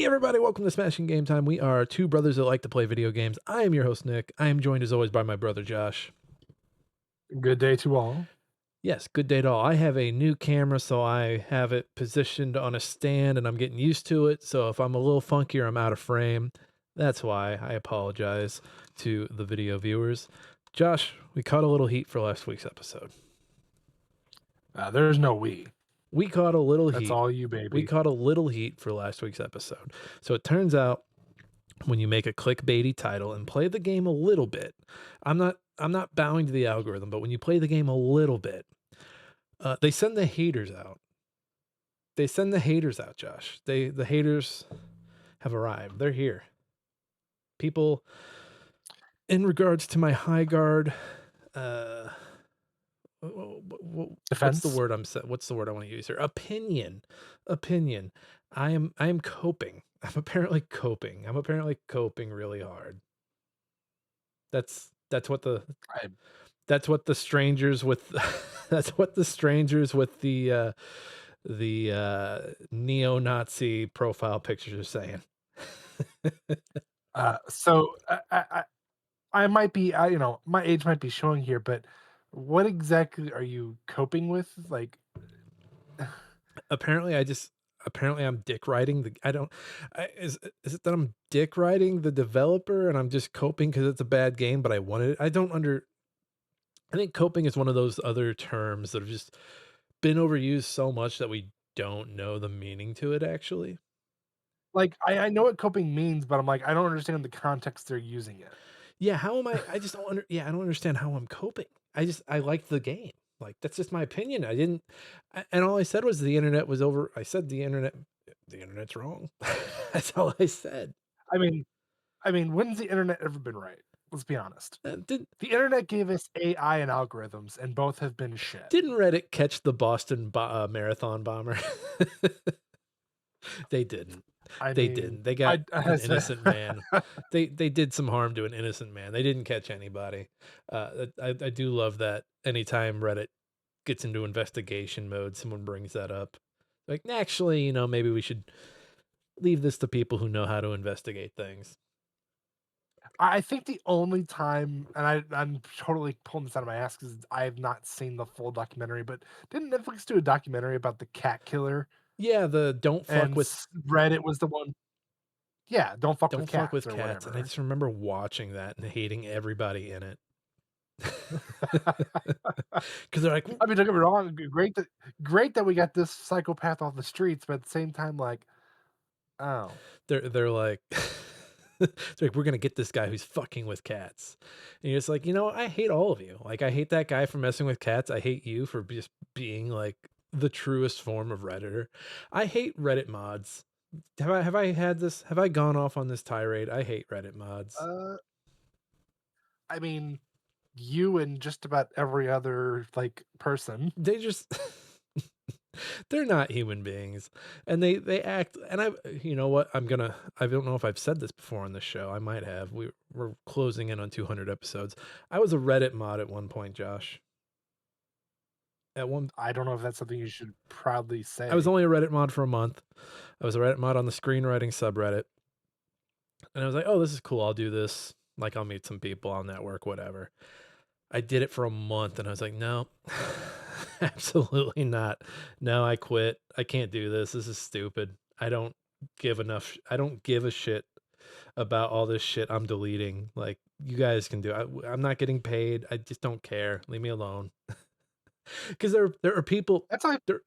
everybody, welcome to Smashing Game Time. We are two brothers that like to play video games. I am your host, Nick. I am joined as always by my brother, Josh. Good day to all. Yes, good day to all. I have a new camera, so I have it positioned on a stand and I'm getting used to it. So if I'm a little funky or I'm out of frame, that's why. I apologize to the video viewers. Josh, we caught a little heat for last week's episode. There's no we. We caught a little That's heat. all you, We baby. caught a little heat for last week's episode. So it turns out when you make a clickbaity title and play the game a little bit, I'm not bowing to the algorithm, but when you play the game a little bit, they send the haters out. They send the haters out, Josh. The haters have arrived. They're here. People, in regards to my high guard, uh, what's the Defense. word what's the word I want to use here? Opinion. I am coping. I'm apparently coping really hard. That's what the I, that's what the strangers with that's what the strangers with the neo-Nazi profile pictures are saying. so I might be, my age might be showing here, but what exactly are you coping with? Like, Apparently I'm dick riding the I don't is it that I'm dick riding the developer and I'm just coping because it's a bad game, but I wanted it. I think coping is one of those other terms that have just been overused so much that we don't know the meaning to it actually. I know what coping means, but I'm like, I don't understand the context they're using it. Yeah, how am I just don't I don't understand how I'm coping. I like the game. Like that's just my opinion. I didn't and all I said was the internet was over. I said the internet's wrong. That's all I said. I mean, when's the internet ever been right? Let's be honest. Did The internet gave us AI and algorithms, and both have been shit. didn't Reddit catch the Boston marathon bomber? They didn't. I They mean, didn't. They got an as innocent man. They did some harm to an innocent man. They didn't catch anybody. I do love that anytime Reddit gets into investigation mode, someone brings that up. Like, actually, maybe we should leave this to people who know how to investigate things. I think the only time, and I'm totally pulling this out of my ass because I have not seen the full documentary, but didn't Netflix do a documentary about the cat killer? Yeah, the And Reddit was the one. Yeah, don't fuck with don't fuck cats with or cats, and I whatever. just remember watching that and hating everybody in it. Because they're like, I mean, don't get me wrong. Great that we got this psychopath off the streets, but at the same time, like, oh, they're like, it's like we're gonna get this guy who's fucking with cats, and you're just like, I hate all of you. Like, I hate that guy for messing with cats. I hate you for just being like the truest form of redditor. I hate Reddit mods. Have I had this? Have I gone off on this tirade? I hate Reddit mods. uh, I mean, you and just about every other like person. They just they're not human beings, and they act. And you know what? I don't know if I've said this before on the show. I might have. We're closing in on 200 episodes. I was a Reddit mod at one point, Josh. At one, I don't know if that's something you should proudly I was say. only a Reddit mod for a month. I was a Reddit mod on the screenwriting subreddit, and I was like, "Oh, this is cool. I'll do this. Like, I'll meet some people. I'll network, whatever." I did it for a month, and I was like, "No, absolutely not. No, I quit. I can't do this. This is stupid. I don't give a shit about all this shit I'm deleting. Like, you guys can do it. I'm not getting paid. I just don't care. Leave me alone." Because there are people That's like, there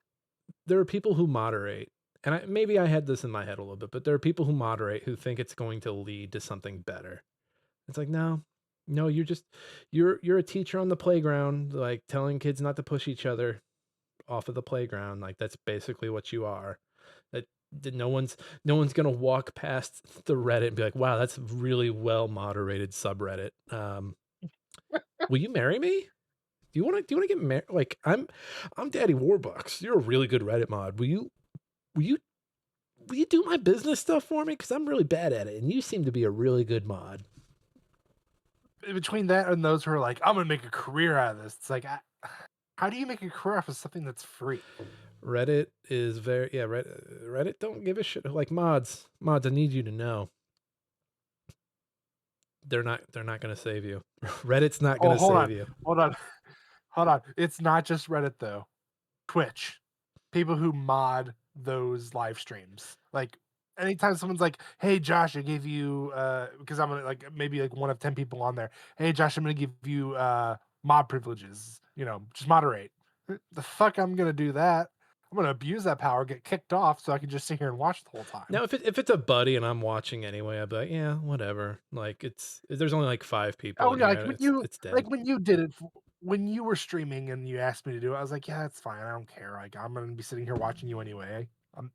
there are people who moderate, and maybe I had this in my head a little bit, but there are people who moderate who think it's going to lead to something better. It's like, no, no, you're a teacher on the playground, like telling kids not to push each other off of the playground. Like that's basically what you are. That no one's gonna walk past the Reddit and be like, wow, that's really well moderated subreddit. Will you marry me? Do you want to get married? Like I'm Daddy Warbucks. You're a really good Reddit mod. Will you will you do my business stuff for me? Because I'm really bad at it, and you seem to be a really good mod. between that and those who are like, I'm gonna make a career out of this. It's like, how do you make a career off of something that's free? Reddit is very yeah. Reddit don't give a shit. Like mods. I need you to know they're not gonna save you. Reddit's not Oh, gonna save you. hold on, hold on. It's not just Reddit though. Twitch. People who mod those live streams. Like anytime someone's like, "Hey Josh, I gave you because I'm gonna like maybe like one of 10 people on there. Hey Josh, I'm gonna give you mod privileges. You know, just moderate." The fuck I'm gonna do that. I'm gonna abuse that power, get kicked off so I can just sit here and watch the whole time. Now, if it's a buddy and I'm watching anyway, I'd be like, yeah, whatever. Like there's only like 5 people Oh in yeah, here. It's dead. when you did it when you were streaming and you asked me to do it, I was like, yeah, that's fine. I don't care. Like I'm gonna be sitting here watching you anyway.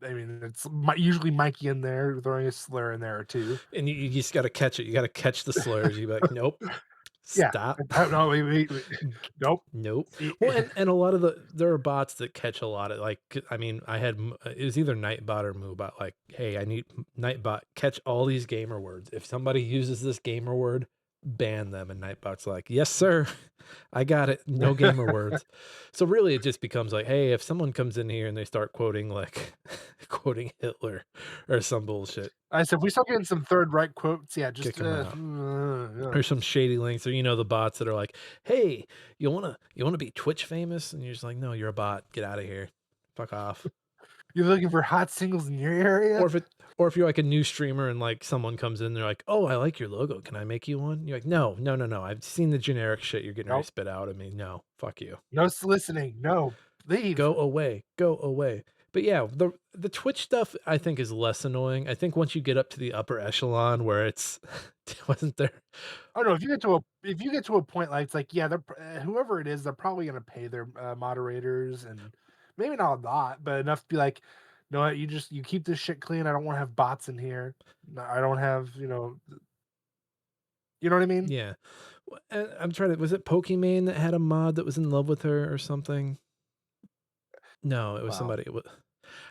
I mean, it's usually Mikey in there throwing a slur in there or two. And you just got to catch it. You got to catch the slurs. You be like, nope, Yeah. stop. No, wait. Nope. Nope. E- Well, and a lot of there are bots that catch a lot of like. I mean, I had it was either Nightbot or Moobot. Like, hey, I need Nightbot catch all these gamer words. If somebody uses this gamer word, ban them. And Nightbot's like, yes, sir, I got it. No gamer words. So really, it just becomes like, hey, if someone comes in here and they start quoting like quoting Hitler or some bullshit, I said, if we start getting some third right quotes, yeah, kick just them out. yeah. Or some shady links, or the bots that are like, "Hey, you wanna be Twitch famous?" And you're just like, "No, you're a bot. Get out of here. Fuck off." You're looking for hot singles in your Or area? if you're like a new streamer and like someone comes in, they're like, "Oh, I like your logo. Can I make you one?" You're like, "No, no, no, no. I've seen the generic shit you're getting ready to Nope. spit out at me. No, fuck you. No soliciting. No. Leave. Go away. Go away." But yeah, the Twitch stuff I think is less annoying. I think once you get up to the upper echelon where it's wasn't there. Oh no, if you get to a point like it's like yeah, they're whoever it is, they're probably gonna pay their moderators and maybe not a lot, but enough to be like, no, what, you keep this shit clean. I don't want to have bots in here. No, I don't have you know what I mean? Yeah. And I'm trying to was it Pokimane that had a mod that was in love with her or something? No, it was Well, somebody.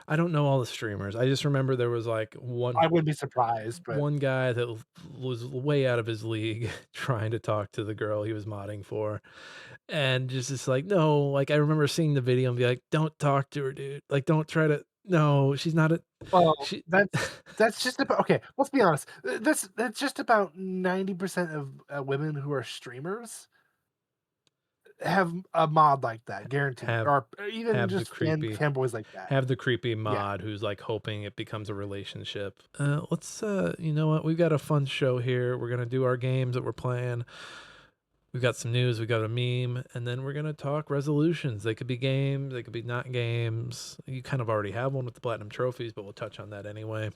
I don't know all the streamers. I just remember there was like I wouldn't be surprised, but one guy that was way out of his league trying to talk to the girl he was modding for, and just like no, like I remember seeing the video and be like, don't talk to her, dude. Like don't try to. No, she's not a. well, She that's just about okay. Let's be honest. That's just about 90% of women who are streamers have a mod like that, guaranteed, have or even have the just creepy fanboys like that. have the creepy Yeah. mod who's like hoping it becomes a relationship. Let's you know what? We've got a fun show here. We're gonna do our games that we're playing. We've got some news, we got a meme, and then we're gonna talk resolutions. They could be games, they could be not games. You kind of already have one with the platinum trophies, but we'll touch on that anyway.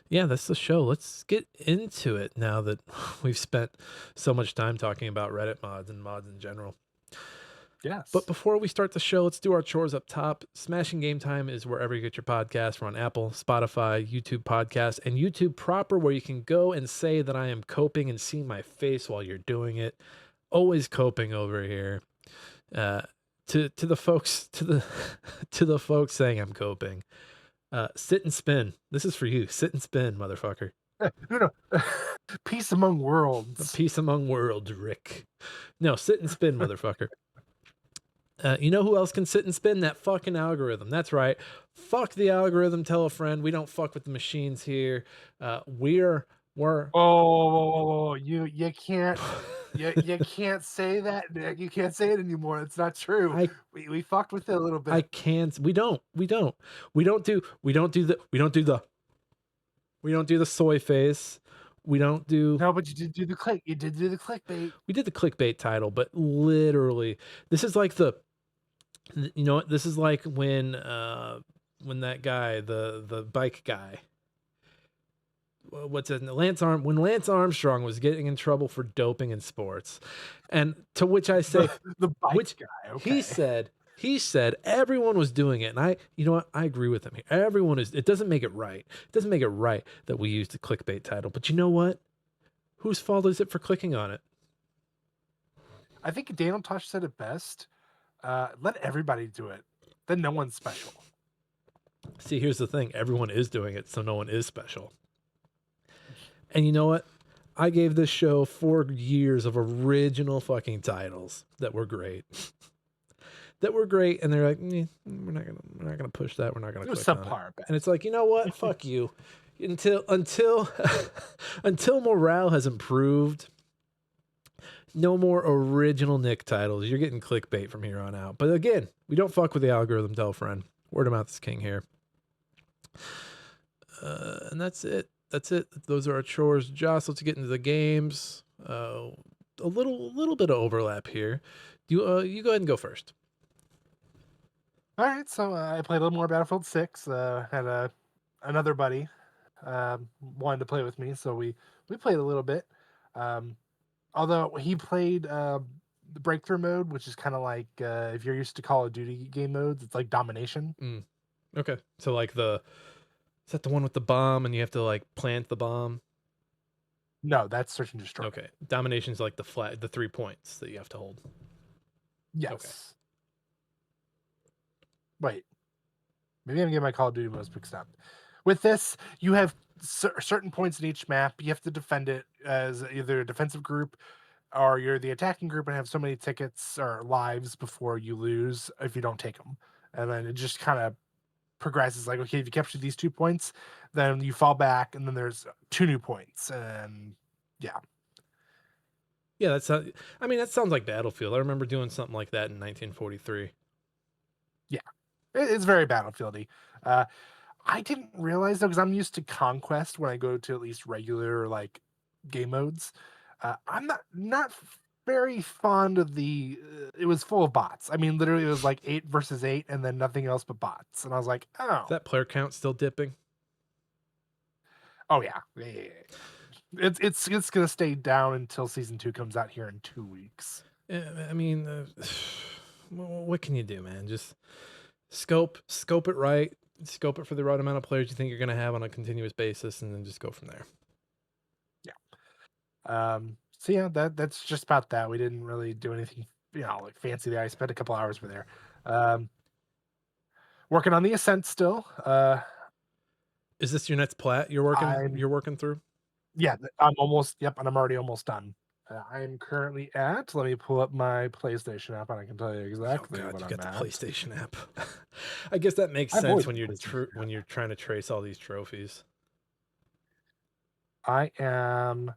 Yeah, that's the show. Let's get into it now that we've spent so much time talking about Reddit mods and mods in general. But Yes. before we start the show, let's do our chores up top. Smashing Game Time is wherever you get your podcasts. We're on Apple, Spotify, YouTube Podcasts, and YouTube proper, where you can go and say that I am coping and see my face while you're doing it. Always coping over here. To the folks to the to the folks saying I'm coping. Sit and spin. This is for you. Sit and spin, motherfucker. No. Peace among A worlds. peace among worlds, Rick. No, sit and spin, motherfucker. You know who else can sit and spin? That fucking algorithm. That's right. Fuck the algorithm. Tell a friend. We don't fuck with the machines here. We're. Oh, you can't you can't say that, Nick. You can't say it anymore. It's not true. I We fucked with it a little I bit. can't. We don't do the soy face. We don't do. No, but you did do the click. You did do the clickbait. We did the clickbait title, but literally, this is like the. You know what? This is like when that guy, the bike guy, what's it? When Lance Armstrong was getting in trouble for doping in sports, and to which I say, The bike which guy. he Okay. said, everyone was doing it, and you know what? I agree with him here. Everyone is. It doesn't make it right. It doesn't make it right that we used the clickbait title. But you know what? Whose fault is it for clicking on it? I think Daniel Tosh said it best. Let everybody do it. Then no one's special. See, here's the thing. Everyone is doing it, so no one is special. And you know what? I gave this show 4 years of original fucking titles that were great. that were great, and they're like, we're not gonna push that. We're not gonna It was click on it. subpar And it's best. like, you know what? Fuck you. Until until morale has improved, no more original Nick titles. You're getting clickbait from here on out. But again, we don't fuck with the algorithm, tell a friend. Word of mouth is king here. And that's it. That's it. Those are our chores. Josh, let's get into the games. A little bit of overlap here. You go ahead and go first. All right, so I played a little more Battlefield 6. Had another buddy wanted to play with me, so we played a little bit. Um, Although he played the breakthrough mode, which is kind of like if you're used to Call of Duty game modes, it's like domination. Mm, okay. So like is that the one with the bomb and you have to like plant the bomb? No, that's search and destroy. Okay. Domination's like the 3 points that you have to hold. Okay. Yes. Wait, maybe I'm getting my Call of Duty modes mixed up. With this, you have certain points in each map. You have to defend it as either a defensive group or you're the attacking group and have so many tickets or lives before you lose if you don't take them. And then it just kind of progresses like, okay, if you capture these 2 points, then you fall back and then there's 2 new points. And yeah. Yeah, I mean that sounds like Battlefield. I remember doing something like that in 1943. Yeah. It's very Battlefieldy. I didn't realize though, because I'm used to Conquest when I go to at least regular like game modes. I'm not very fond of the. It was full of bots. I mean, literally, it was like 8 versus 8, and then nothing else but bots. And I was like, Is oh, that player count still dipping? oh yeah, yeah. It's gonna stay down until season 2 comes out here in 2 weeks. I mean, what can you do, man? Just scope it right, scope it for the right amount of players you think you're going to have on a continuous basis, and then just go from there. So yeah, that's just about that. We didn't really do anything, like fancy there. I spent a couple hours over there. Working on the Ascent still. Is this your next plat I'm you're working through? Yeah, I'm almost, yep, and I'm already almost done. I'm currently at, let me pull up my PlayStation app and I can tell you Oh exactly god, what you I'm got the at. PlayStation app. I guess that makes I've sense always when had the PlayStation when app. you're trying to trace all these trophies. I am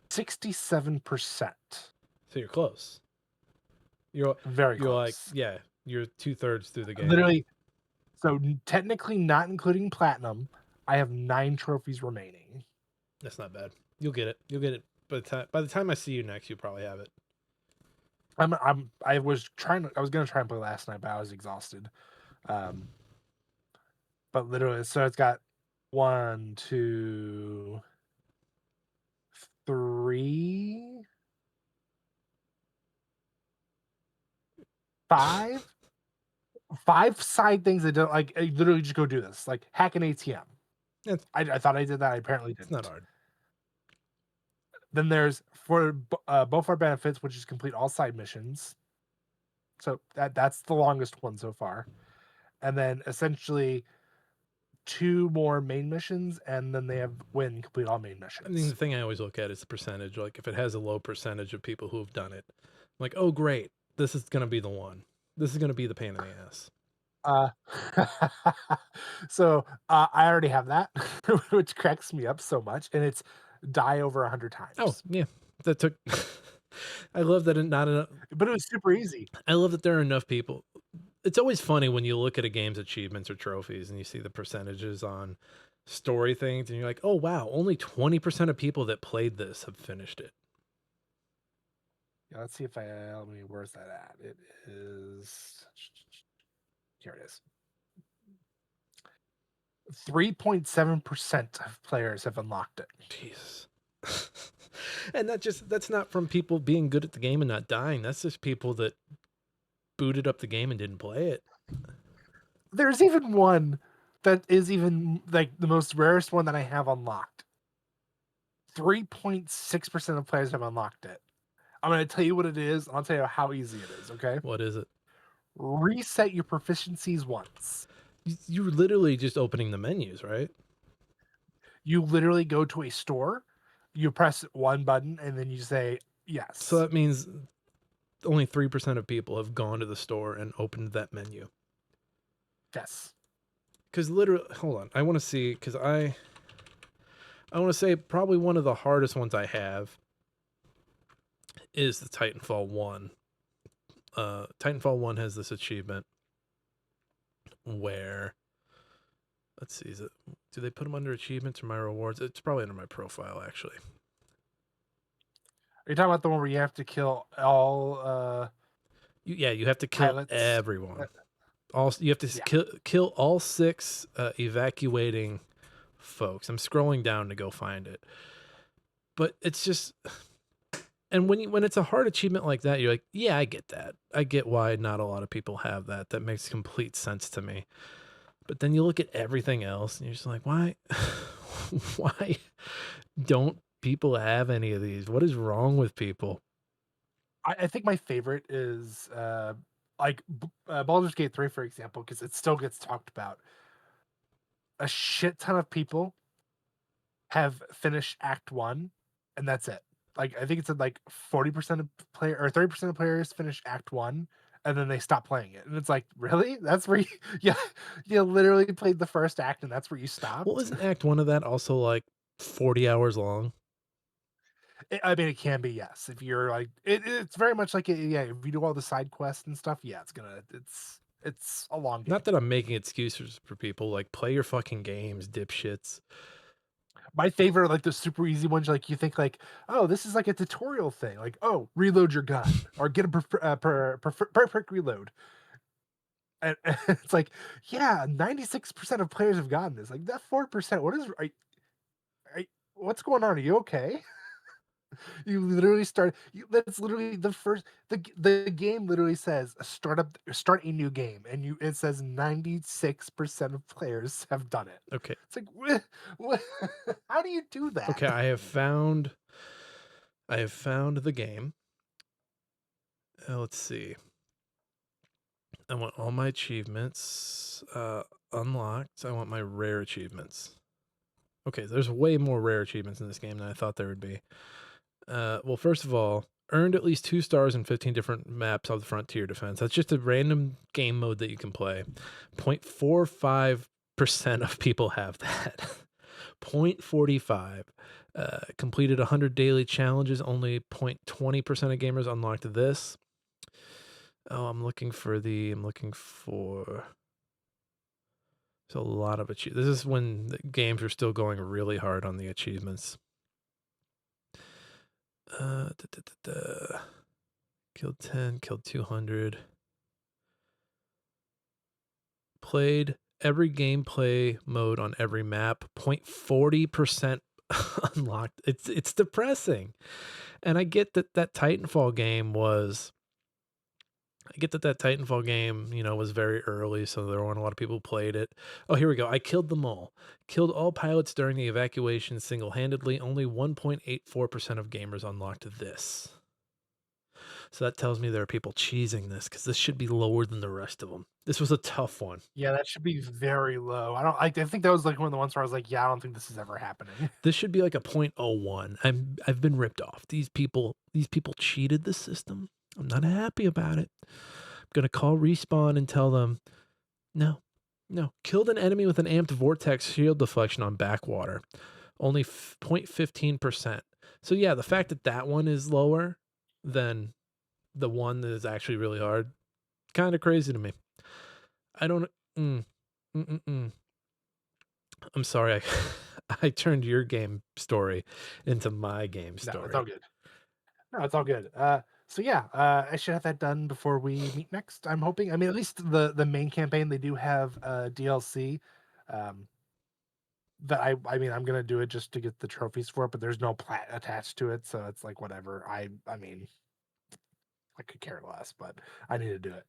67%. So you're close. You're Very you're like, close. yeah, you're 2/3 through the game. Literally, so technically not including platinum, I have 9 trophies remaining. That's not bad. You'll get it. You'll get it by the time I see you next, you probably have it. I was gonna try and play last night, but I was exhausted. Um, but literally, so it's got 1, 2, 3, 5 side things that don't like literally just go do this. Like hack an ATM. It's I thought I did that. I apparently it's not didn't. hard. Then there's for both our benefits, which is complete all side missions. So that's the longest one so far. And then essentially 2 more main missions, and then they have win complete all main I mean, missions. the thing I always look at is the percentage. Like if it has a low percentage of people who have done it, I'm like, oh great, this is gonna be the one. This is gonna be the pain in the ass. Uh, so I already have that, which cracks me up so much, and it's die over 100 Oh times. yeah, that took. I love that not enough. But it was super easy. I love that there are enough people. It's always funny when you look at a game's achievements or trophies and you see the percentages on story things, and you're like, oh wow, only 20% of people that played this have finished it. Yeah, let's see if let me, where's that at? It is, here it is. 3.7% of players have unlocked it. Jesus. And that's not from people being good at the game and not dying. That's just people that booted up the game and didn't play it. There's even one that is even like the most rarest one that I have unlocked. 3.6% of players have unlocked it. I'm going to tell you what it is. And I'll tell you how easy it is. Okay. What is it? Reset your proficiencies once. You're literally just opening the menus, right? You literally go to a store, you press one button, and then you say So yes. that means only 3% of people have gone to the store and opened that menu. Yes. Because literally, hold on, I want to see, because I want to say probably one of the hardest ones I have is the Titanfall 1. Titanfall 1 has this achievement where, let's see, do they put them under achievements or my rewards? It's probably under my profile, actually. Are you talking about the one where you have to kill all You have to kill pilots? Uh, everyone. You have to yeah. kill all 6 evacuating folks. I'm scrolling down to go find it. But it's just, and when it's a hard achievement like that, you're like, yeah, I get that. I get why not a lot of people have that. That makes complete sense to me. But then you look at everything else and you're just like, why why don't people have any of these? What is wrong with people? I think my favorite is like Baldur's Gate 3, for example, because it still gets talked about. A shit ton of people have finished Act 1, and that's it. Like, I think it said, like, 40% of player or 30% of players finish Act 1, and then they stop playing it, and it's like, "Really? That's where you yeah, you literally played the first act, and that's where you Well, stopped?" isn't Act 1 of that also like 40 hours long? I mean, it can be, yes, if you're, like it's very much like yeah, if you do all the side quests and stuff, yeah, it's a long Not game. that I'm making excuses for people, like play your fucking games, dipshits. My favorite, like, the super easy ones, like, you think, like, "Oh, this is like a tutorial thing," like, "Oh, reload your gun," or "Get a perfect reload." And it's like, yeah, 96% of players have gotten this. Like, that 4%, what is are what's going on? Are you okay? You literally that's literally the game literally says, start a new game," and it says 96% of players have done it. Okay. It's like, what how do you do that? Okay, I have found the game. Let's see. I want all my achievements unlocked. I want my rare achievements. Okay, there's way more rare achievements in this game than I thought there would be. Well, first of all, earned at least 2 stars in 15 different maps of the Frontier Defense. That's just a random game mode that you can play. 0.45% of people have that. 0.45. Completed 100 daily challenges. Only 0.20% of gamers unlocked this. Oh, I'm looking for. There's a lot of achievements. This is when the games are still going really hard on the achievements. Da, da, da, da. Killed 10, killed 200. Played every gameplay mode on every map. 0.40% unlocked. It's depressing. And I get that Titanfall game, was very early, so there weren't a lot of people who played it. Oh, here we go. I killed them all. Killed all pilots during the evacuation single-handedly. Only 1.84% of gamers unlocked this. So that tells me there are people cheesing this because this should be lower than the rest of them. This was a tough one. Yeah, that should be very low. I think that was, like, one of the ones where I was like, "Yeah, I don't think this is ever happening." This should be like a point oh 0.01. I've been ripped off. These people cheated the system. I'm not happy about it. I'm gonna call Respawn and tell them, no, no. Killed an enemy with an amped vortex shield deflection on backwater. Only 0.15%. So yeah, the fact that that one is lower than the one that is actually really hard, kind of crazy to me. I don't. Mm, mm, mm, mm. I'm sorry. I turned your game story into my game No, it's all story. good. No, it's all good. So yeah, I should have that done before we meet next. I'm hoping. I mean, at least the main campaign, they do have DLC. Um, that I mean, I'm gonna do it just to get the trophies for it, but there's no plat attached to it, so it's like whatever. I mean, I could care less, but I need to do it.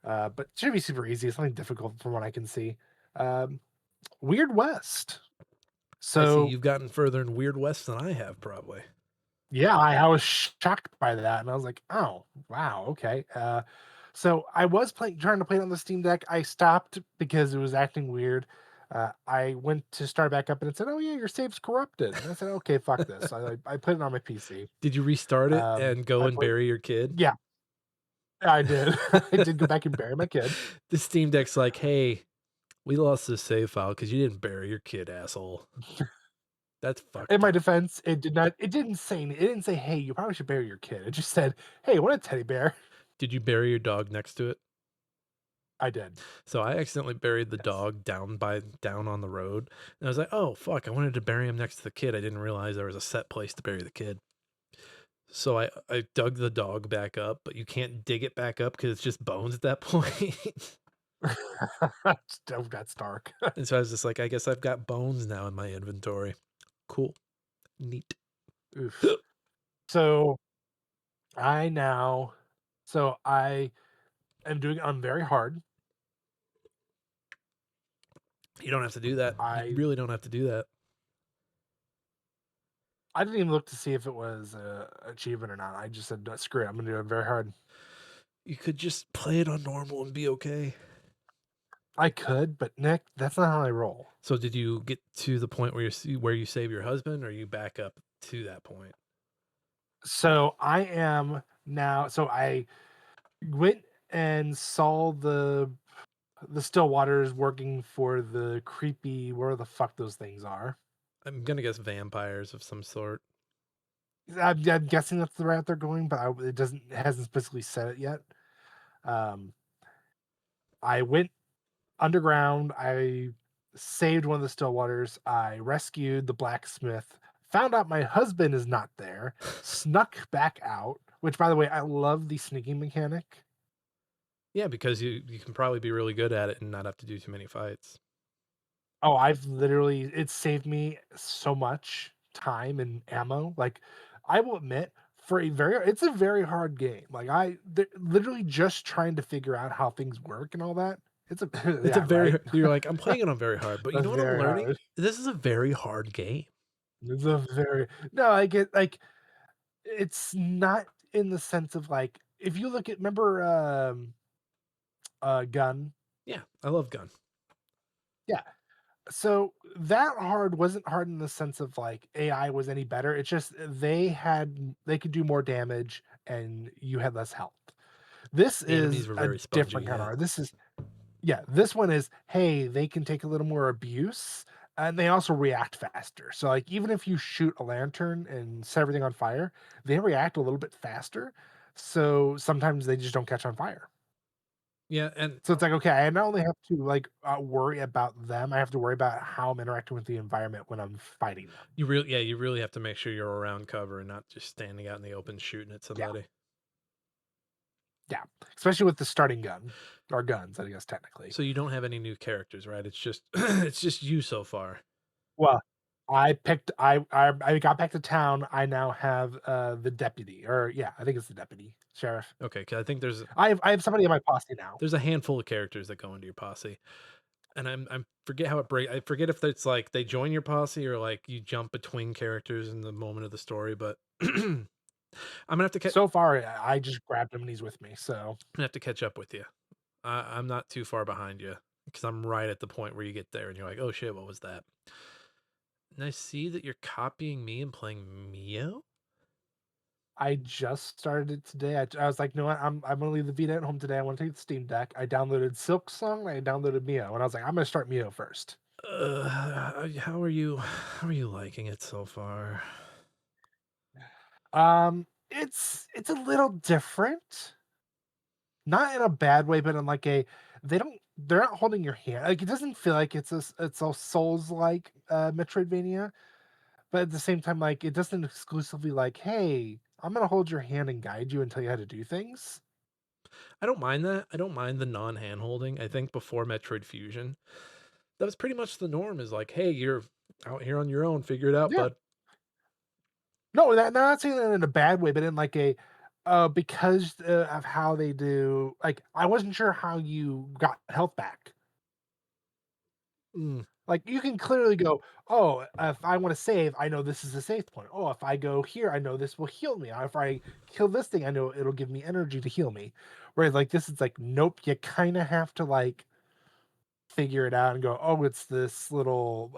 But it should be super easy. It's nothing difficult from what I can see. Um, Weird West. I see So you've gotten further in Weird West than I have, probably. yeah, I was shocked by that, and I was like, "Oh, wow, okay." So I was trying to play it on the Steam Deck. I stopped because it was acting weird. I went to start back up, and it said, "Oh yeah, your save's corrupted." And I said, "Okay, fuck this." I put it on my PC. Did you restart it and go I and played, bury your kid? yeah, I did. I did go back and bury my kid. The Steam Deck's like, "Hey, we lost this save file because you didn't bury your kid, asshole. That's In fucked my up." defense, it didn't say, "Hey, you probably should bury your kid." It just said, "Hey, want a teddy bear?" Did you bury your dog next to it? I did. So I accidentally buried the Yes. dog down on the road, and I was like, "Oh, fuck, I wanted to bury him next to the kid. I didn't realize there was a set place to bury the kid." So I dug the dog back up, but you can't dig it back up because it's just bones at that point. Oh, that's dark. And so I was just like, "I guess I've got bones now in my inventory. Cool. Neat." Oof. So, I now I am doing it on very hard. You don't have to do that. You I really don't have to do that. I didn't even look to see if it was a achievement or not. I just said, "No, screw it, I'm gonna do it very hard." You could just play it on normal and be okay. I could, but Nick, that's not how I roll. So did you get to the point where you save your husband, or you back up to that point? So, I am now I went and saw the still waters working for the creepy where the fuck those things are. I'm gonna guess vampires of some sort. I'm guessing that's the route they're going, but it hasn't specifically said it yet. Um, I went underground. I saved one of the still waters. I rescued the blacksmith. Found out my husband is not there. Snuck back out. Which, by the way, I love the sneaking mechanic. Yeah, because you can probably be really good at it and not have to do too many fights. Oh, I've literally it saved me so much time and ammo. Like, I will admit, for a very it's a very hard game. Like, literally just trying to figure out how things work and all that. It's a It's a yeah, very right? you're like, "I'm playing it on very hard," but you That's know what I'm very learning? hard. This is a very hard game. It's a very no, I get like it's not in the sense of like if you look at remember Gun? Yeah, I love Gun. Yeah. So that hard wasn't hard in the sense of like AI was any better. It's just they could do more damage and you had less health. This The enemies is were a very spongy, different kind of yeah. hard. This one is hey, they can take a little more abuse and they also react faster. So like even if you shoot a lantern and set everything on fire, they react a little bit faster. So sometimes they just don't catch on fire. Yeah, and So it's like, okay, I not only have to like worry about them, I have to worry about how I'm interacting with the environment when I'm fighting them. you really have to make sure you're around cover and not just standing out in the open shooting at Yeah, somebody. yeah. Especially with the starting gun or guns, I guess technically. So you don't have any new characters, right? It's just it's just you so far. Well, I got back to town. I now have the deputy, or yeah, I think it's the deputy sheriff. Okay, because I think I have somebody in my posse now. there's a handful of characters that go into your posse, and I'm forget how it break. I forget if it's like they join your posse or like you jump between characters in the moment of the story. But I'm So far, I just grabbed him and he's with me. So gonna have to catch up with you. I'm not too far behind you because I'm right at the point where you get there and you're like, oh shit, what was that? And I see that you're copying me and playing Mio. I just started it today. I was like, no, I'm gonna leave the Vita at home today. I want to take the Steam Deck. I downloaded Silk Song. I downloaded Mio, and I was like, I'm gonna start Mio first. How are you? How are you liking it so far? It's a little different, not in a bad way, but in like a they're not holding your hand. Like it doesn't feel like it's a Souls like Metroidvania, but at the same time, like it doesn't exclusively like, hey, I'm gonna hold your hand and guide you and tell you how to do things. I don't mind that. I don't mind the non-hand holding. I think before Metroid Fusion, that was pretty much the norm. Is like, hey, you're out here on your own. Figure it out, Yeah, bud. no, not saying that in a bad way, but in like a because of how they do. Like I wasn't sure how you got health back. Mm. Like, you can clearly go, "Oh, if I wanna save, I know this is a save point. Oh, if I go here, I know this will heal me. If I kill this thing, I know it'll give me energy to heal me." Whereas, like, this is like, nope, you kinda have to, like, figure it out and go, "Oh, it's this little,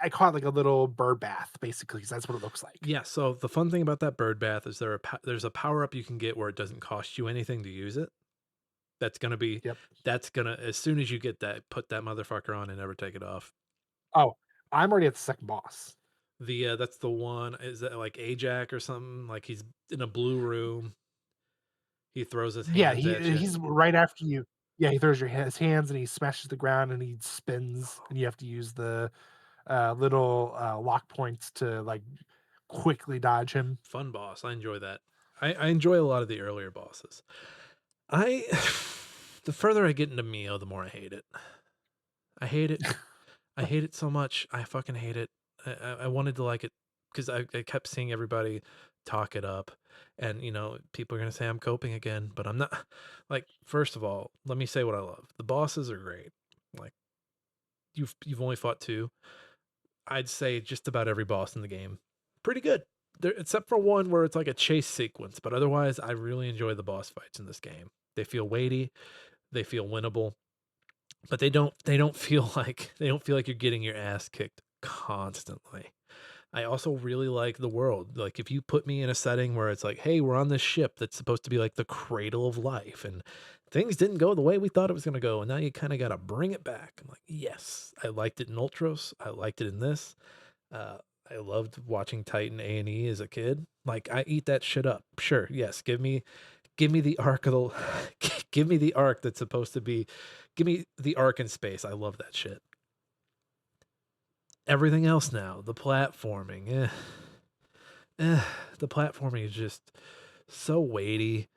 I call it like a little bird bath, basically, because that's what it looks like. Yeah, so the fun thing about that bird bath is there's a power up you can get where it doesn't cost you anything to use it. That's gonna be Yep. that's gonna as soon as you get that, put that motherfucker on and never take it off. Oh, I'm already at the second boss. That's the one, is that like Ajax or something? Like he's in a blue room, he throws his Yeah, hands at you. he's right after you. Yeah, he throws his hands and he smashes the ground and he spins, and you have to use the, little, lock points to, like, quickly dodge him. Fun boss, I enjoy that. I enjoy a lot of the earlier bosses. I the further I get into MIO, the more I hate it. I hate it. I hate it so much. I fucking hate it. I wanted to like it because I kept seeing everybody talk it up, and people are gonna say I'm coping again, but I'm not. Like, first of all, let me say what I love. The bosses are great. Like, you've only fought two. I'd say just about every boss in the game, pretty good. There, except for one where it's like a chase sequence, but otherwise, I really enjoy the boss fights in this game. They feel weighty. They feel winnable, but they don't feel like you're getting your ass kicked constantly. I also really like the world. Like, if you put me in a setting where it's like, hey, we're on this ship that's supposed to be like the cradle of life, and things didn't go the way we thought it was going to go, and now you kind of got to bring it back. I'm like, yes, I liked it in Ultros. I liked it in this. Uh, I loved watching Titan A&E as a kid. Like, I eat that shit up. Sure, yes, give me the arc of the give me the arc that's supposed to be, give me the arc in space. I love that shit. Everything else now, the platforming, eh, the platforming is just so weighty.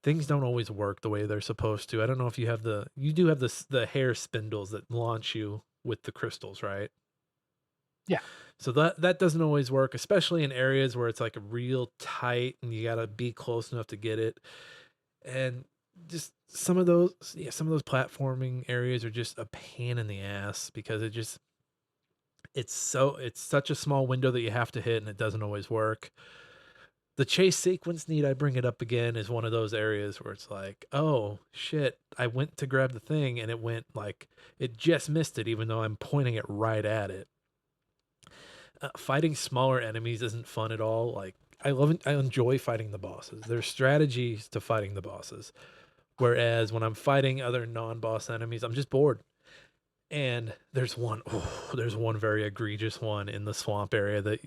Things don't always work the way they're supposed to. I don't know if you do have the hair spindles that launch you with the crystals, right? Yeah. So that doesn't always work, especially in areas where it's like real tight and you got to be close enough to get it. And just some of those platforming areas are just a pain in the ass because it's such a small window that you have to hit and it doesn't always work. The chase sequence, need I bring it up again, is one of those areas where it's like, oh shit, I went to grab the thing and it went like, it just missed it even though I'm pointing it right at it. Fighting smaller enemies isn't fun at all. Like, I enjoy fighting the bosses. There's strategies to fighting the bosses. Whereas when I'm fighting other non-boss enemies, I'm just bored. And there's one very egregious one in the swamp area that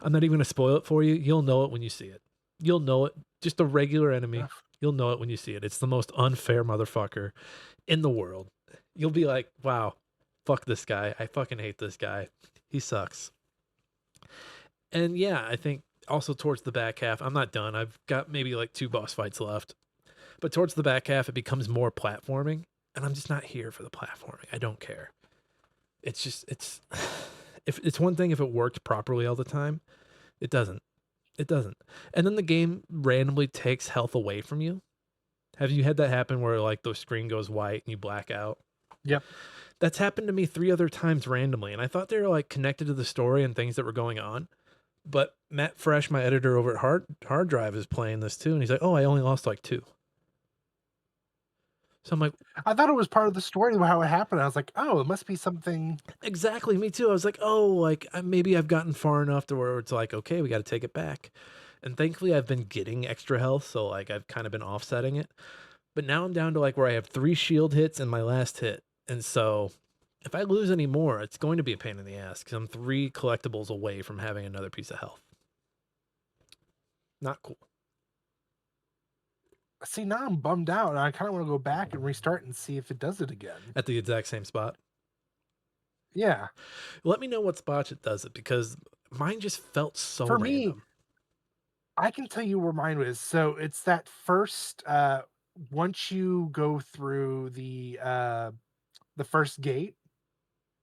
I'm not even gonna spoil it for you. You'll know it when you see it. You'll know it. Just a regular enemy. Ugh. You'll know it when you see it. It's the most unfair motherfucker in the world. You'll be like, wow, fuck this guy. I fucking hate this guy. He sucks. And yeah, I think also towards the back half, I'm not done. I've got maybe like two boss fights left. But towards the back half, it becomes more platforming, and I'm just not here for the platforming. I don't care. It's just if it's one thing if it worked properly all the time, it doesn't. It doesn't. And then the game randomly takes health away from you. Have you had that happen where like the screen goes white and you black out? Yep. That's happened to me 3 other times randomly, and I thought they were like connected to the story and things that were going on. But Matt Fresh, my editor over at Hard Drive, is playing this too, and he's like, "Oh, I only lost like two." So I'm like, I thought it was part of the story how it happened. I was like, "Oh, it must be something." exactly, me too. I was like, oh, like maybe I've gotten far enough to where it's like, okay, we got to take it back. And thankfully, I've been getting extra health, so like I've kind of been offsetting it. But now I'm down to like where I have 3 shield hits in my last hit, and so if I lose any more, it's going to be a pain in the ass because I'm 3 collectibles away from having another piece of health. Not cool. See, now I'm bummed out, and I kinda wanna go back and restart and see if it does it again. At the exact same spot. Yeah. Let me know what spots it does it because mine just felt so For me, random. I can tell you where mine was. So it's that first, once you go through the first gate,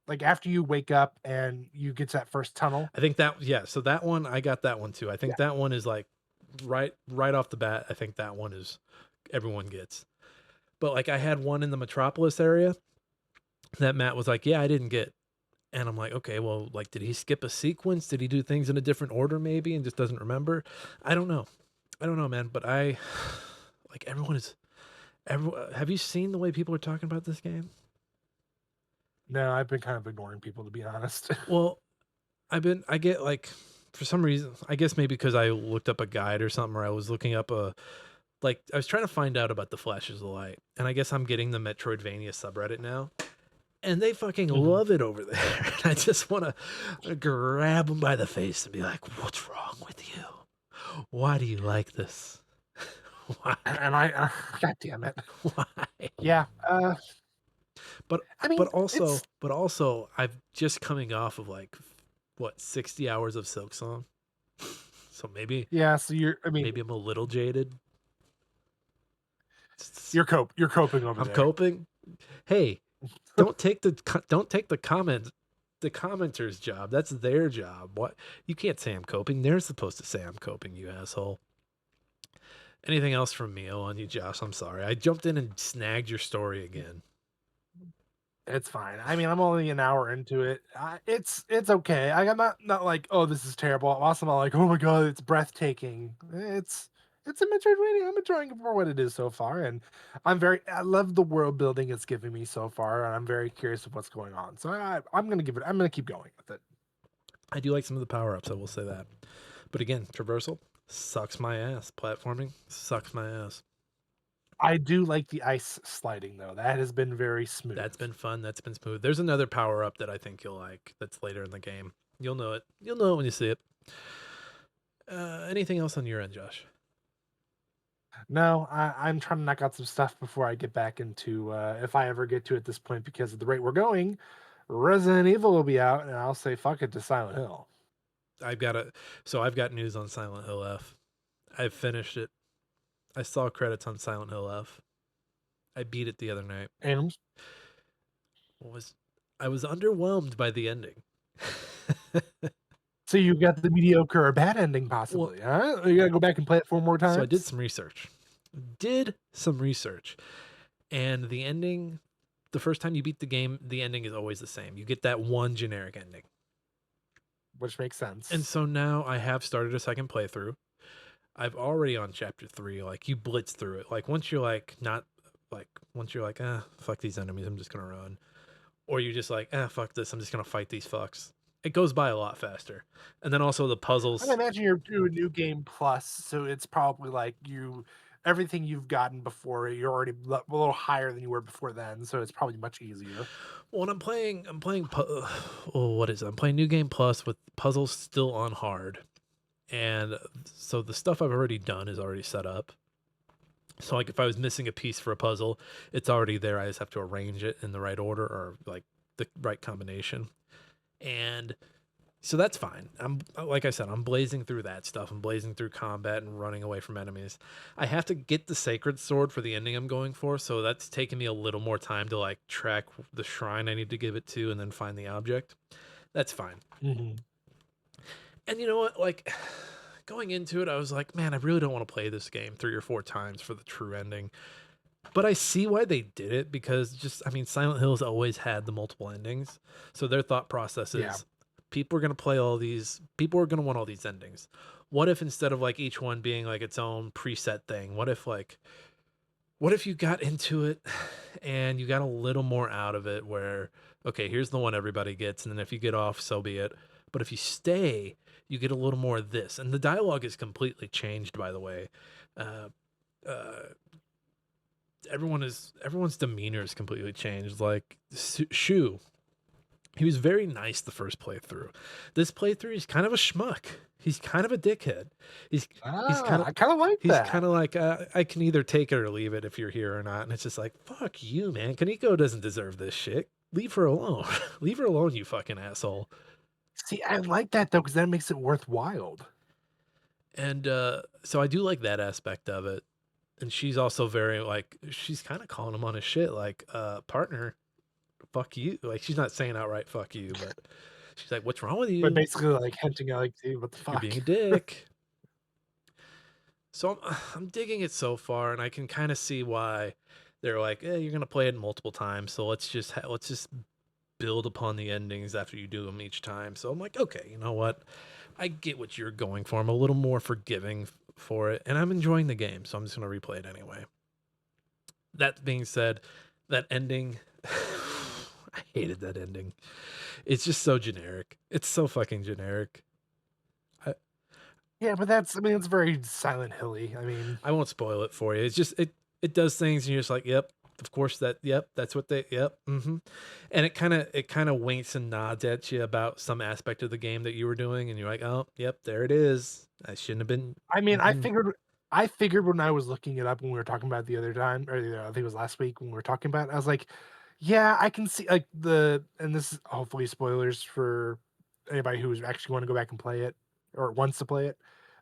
like, after you wake up and you get to that first tunnel. I think that, yeah, so that one, I got that one too. I Yeah. think that one is like right off the bat, I think that one is everyone gets. But like I had one in the Metropolis area that Matt was like, "Yeah, I didn't get." And I'm like, "Okay, well, like did he skip a sequence? Did he do things in a different order maybe and just doesn't remember?" I don't know. I don't know, man, but I like everyone, have you seen the way people are talking about this game? No, I've been kind of ignoring people, to be honest. Well, I get like, for some reason, I guess maybe because I looked up a guide or something, or I was looking up I was trying to find out about the flashes of light, and I guess I'm getting the Metroidvania subreddit now, and they fucking Mhm. love it over there. And I just want to grab them by the face and be like, "What's wrong with you? Why do you like this? Why? And God damn it. Why?" Yeah, But I mean, it's but also, I've just coming off of like what 60 hours of Silk Song, so yeah, so maybe I'm a little jaded. you're coping over I'm there. coping. Hey, don't take the commenters' job. That's their job. What, you can't say I'm coping. They're supposed to say I'm coping. You asshole. Anything else from MIO on you, Josh? I'm sorry. I jumped in and snagged your story again. It's fine. I mean, I'm only an hour into it. It's okay. I'm not like, oh, this is terrible. I'm also not like, oh my god, it's breathtaking. It's a Metroidvania. I'm enjoying it for what it is so far, and I love the world building it's giving me so far, and I'm very curious of what's going on. So I'm gonna give it. I'm gonna keep going with it. I do like some of the power ups. I will say that. But again, traversal sucks my ass. Platforming sucks my ass. I do like the ice sliding though. That has been very smooth. That's been fun. That's been smooth. There's another power up that I think you'll like. That's later in the game. You'll know it. You'll know it when you see it. Anything else on your end, Josh? No, I'm trying to knock out some stuff before I get back into if I ever get to at this point because of the rate we're going, Resident Evil will be out, and I'll say fuck it to Silent Hill. I've got a so I've got news on Silent Hill F. I've finished it. I saw credits on Silent Hill F. I beat it the other night. And What was I was underwhelmed by the ending. so you got the mediocre or bad ending Well, possibly, huh? You gotta go back and play it 4 more so I did times. some research. Did some research. And the first time you beat the game, the ending is always the same. You get that one generic ending. Which makes And sense. so now I have started a second playthrough. I've already on chapter 3. Like, you blitz through it. Like, once you're like not like once you're like, ah, fuck these enemies, I'm just gonna run. Or you're just like, ah, fuck this, I'm just gonna fight these fucks. It goes by a lot faster. And then also the I puzzles. imagine you're doing New Game Plus, so it's probably like everything you've gotten before, you're already a little higher than you were before then, so it's probably much easier. Well, when oh, what is it? I'm playing New Game Plus with puzzles still on hard. And so the stuff I've already done is already set up. So like if I was missing a piece for a puzzle, it's already there. I just have to arrange it in the right order or like the right combination. And so that's fine. I'm like I said, I'm blazing through that stuff. I'm blazing through combat and running away from enemies. I have to get the sacred sword for the ending I'm going for, so that's taken me a little more time to like track the shrine I need to give it to and then find the object. That's fine. Mhm. And you know what? Like, going into it, I was like, man, I really don't want to play this game 3 or 4 times for the true ending. But I see why they did it because just, I mean, Silent Hill's always had the multiple endings. So their thought process Yeah. is people are going to play all these, people are going to want all these endings. What if instead of like each one being like its own preset thing, what if you got into it and you got a little more out of it where, okay, here's the one everybody gets. And then if you get off, so be it. But if you stay, you get a little more of this. And the dialogue is completely changed, by the way. Uh, uh, everyone's demeanor is completely changed. Like Shu, he was very nice the first playthrough. This playthrough, he's kind of a schmuck. He's kind of a dickhead. He's he's kind Ah, of I kind of like he's that. kind of like I can either take it or leave it if you're here or not. And it's just like fuck you, man. Kaneko doesn't deserve this shit. Leave her alone. Leave her alone, you fucking asshole. See, I like that though, because that makes it worthwhile. And so I do like that aspect of it. And she's also very like she's kind of calling him on his shit, like partner, fuck you. Like she's not saying outright fuck you, but she's like, what's wrong with But you? basically, like hinting at like, dude, what the You're fuck? being a dick. So I'm digging it so far, and I can kind of see why they're like, you're gonna play it multiple times, so let's just build upon the endings after you do them each time. So I'm like, okay, you know what? I get what you're going for. I'm a little more forgiving for it, and I'm enjoying the game, so I'm just gonna replay it anyway. That being said, that ending, I hated that ending. It's just so generic. It's so fucking generic. I, Yeah, but that's, I mean, it's very Silent Hilly. I mean, I won't spoil it for you. It's just it does things and you're just like, yep, of course that yep, that's what they yep, mm-hmm. And it kind of winks and nods at you about some aspect of the game that you were doing, and you're like, oh, yep, there it is. I shouldn't have been. I mean, Mhm. I figured when I was looking it up when we were talking about it the other time, or I think it was last week when we were talking about it, I was like, yeah, I can see like and this is hopefully spoilers for anybody who's actually want to go back and play it or wants to play it.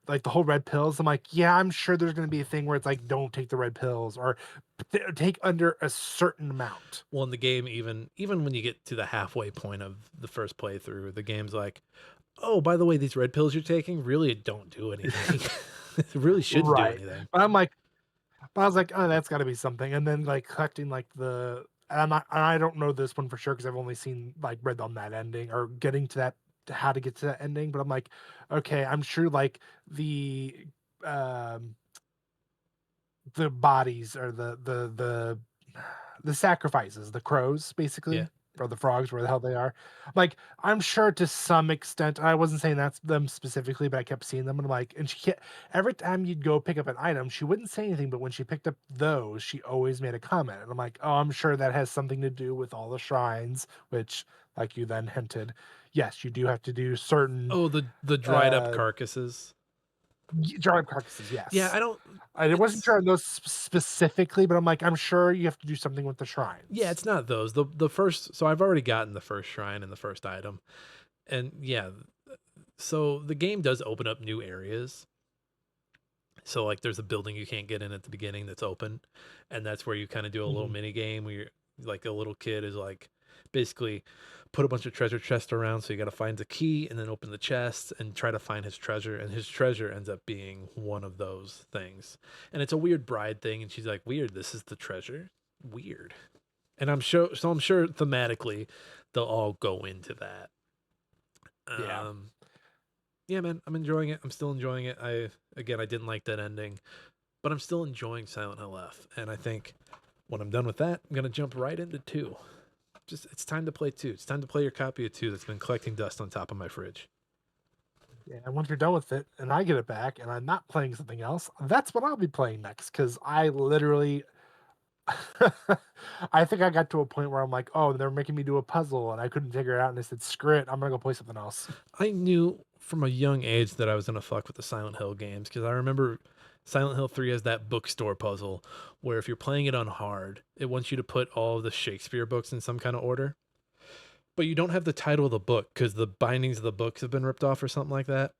Like the whole red pills, I'm like, yeah, I'm sure there's going to be a thing where it's like, don't take the red pills or take under a certain amount. Well, in the game, even when you get to the halfway point of the first playthrough, the game's like, oh, by the way, these red pills you're taking really don't do anything. It really shouldn't do Right. anything. But I'm like, but I was like, "Oh, that's gotta be something," and then, like, collecting, like, and I don't know this one for sure because 'cause I've only seen, like, read on that ending or getting to that to how to get to that ending, but I'm like, "Okay, I'm sure, like, um, the bodies or the sacrifices, the crows, Yeah. basically, or the frogs, where the hell they are. Like, I'm sure to some extent, I wasn't saying that's them specifically, but I kept seeing them, and I'm like, and every time you'd go pick up an item, she wouldn't say anything, but when she picked up those, she always made a comment, and I'm like, oh, I'm sure that has something to do with all the shrines, which, like you then hinted, yes, you do have to do certain Oh, the dried up uh carcasses. drive carcasses, Yeah, yes. I don't. I wasn't It's sure on those specifically, but I'm like, I'm sure you have to do something with the yeah, shrines. it's not those. The first. So I've already gotten the first shrine and the first item, and yeah. So the game does open up new areas. So like there's a building you can't get in at the beginning that's open, and that's where you kind of do a little Mhm. mini game where you're like a little kid is like basically put a bunch of treasure chests around, so you got to find the key and then open the chest and try to find his treasure, and his treasure ends up being one of those things. And it's a weird bride thing, and she's like, weird, this is the treasure? Weird. And I'm sure thematically they'll all go into that. Yeah. Um yeah, man, I'm enjoying it. I'm still enjoying it. I didn't like that ending, but I'm still enjoying Silent Hill F. And I think when I'm done with that, I'm gonna jump right into two. Just it's time to play two. It's time to play your copy of two that's been collecting dust on top of my fridge. Yeah, and once you're done with it and I get it back and I'm not playing something else, that's what I'll be playing next. Because I literally I think I got to a point where I'm like, "Oh, they're making me do a puzzle," and I couldn't figure it out, and I said, "Screw it, I'm gonna go play something else." I knew from a young age that I was gonna fuck with the Silent Hill games because I remember Silent Hill 3 has that bookstore puzzle where if you're playing it on hard, it wants you to put all of the Shakespeare books in some kind of order. But you don't have the title of the book because the bindings of the books have been ripped off or something like that.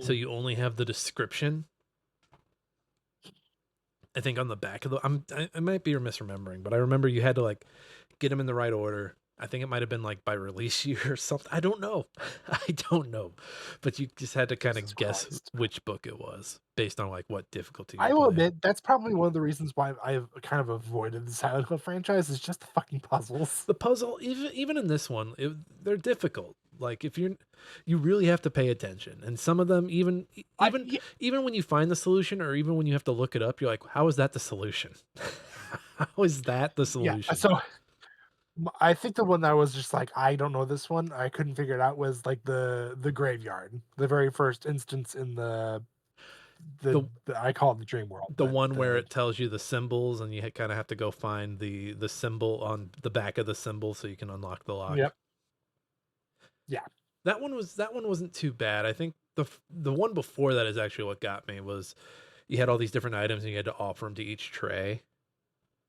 So Mhm. you only have the description. I think on the back of the I might be misremembering, but I remember you had to like get them in the right order. I think it might have been like by release year or something. I don't know. I don't know. But you just had to kind Jesus of guess Christ. which book it was based on like what difficulty you're I will playing. admit, that's probably one of the reasons why I've kind of avoided the Silent Hill franchise is just the fucking puzzles. The puzzle, even in this one, they're difficult. Like if you really have to pay attention, and some of them I ye even when you find the solution, or even when you have to look it up, you're like, how is that the solution? How is that the yeah, solution? so I think the one that was just like, "I don't know this one," I couldn't figure it out was, like, the graveyard. The very first instance in The the I call it the dream world, the but one where the it tells you the symbols, and you kind of have to go find the symbol on the back of the symbol so you can unlock the lock. Yep. Yeah. That one wasn't too bad. I think the one before that is actually what got me was you had all these different items and you had to offer them to each tray.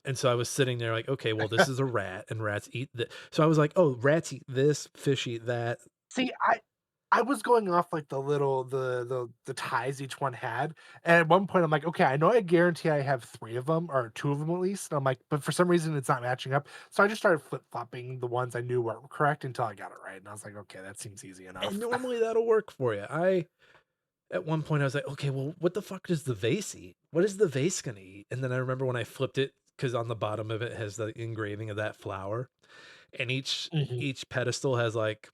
And so I was sitting there like, okay, well, this is a rat, and rats eat this. So I was like, oh, rats eat this, fish eat that. See, I was going off, like, the ties each one had, and at one point, I'm like, "Okay, I know I guarantee I have 3 of them or 2 of them at least," and I'm like, but for some reason, it's not matching up, so I just started flip-flopping the ones I knew were correct until I got it right, and I was like, "Okay, that seems easy And enough." normally that'll work for you. At one point, I was like, okay, well, what the fuck does the vase eat? What is the vase going to eat? And then I remember when I flipped it, because on the bottom of it has the engraving of that flower, and Mhm. each pedestal has like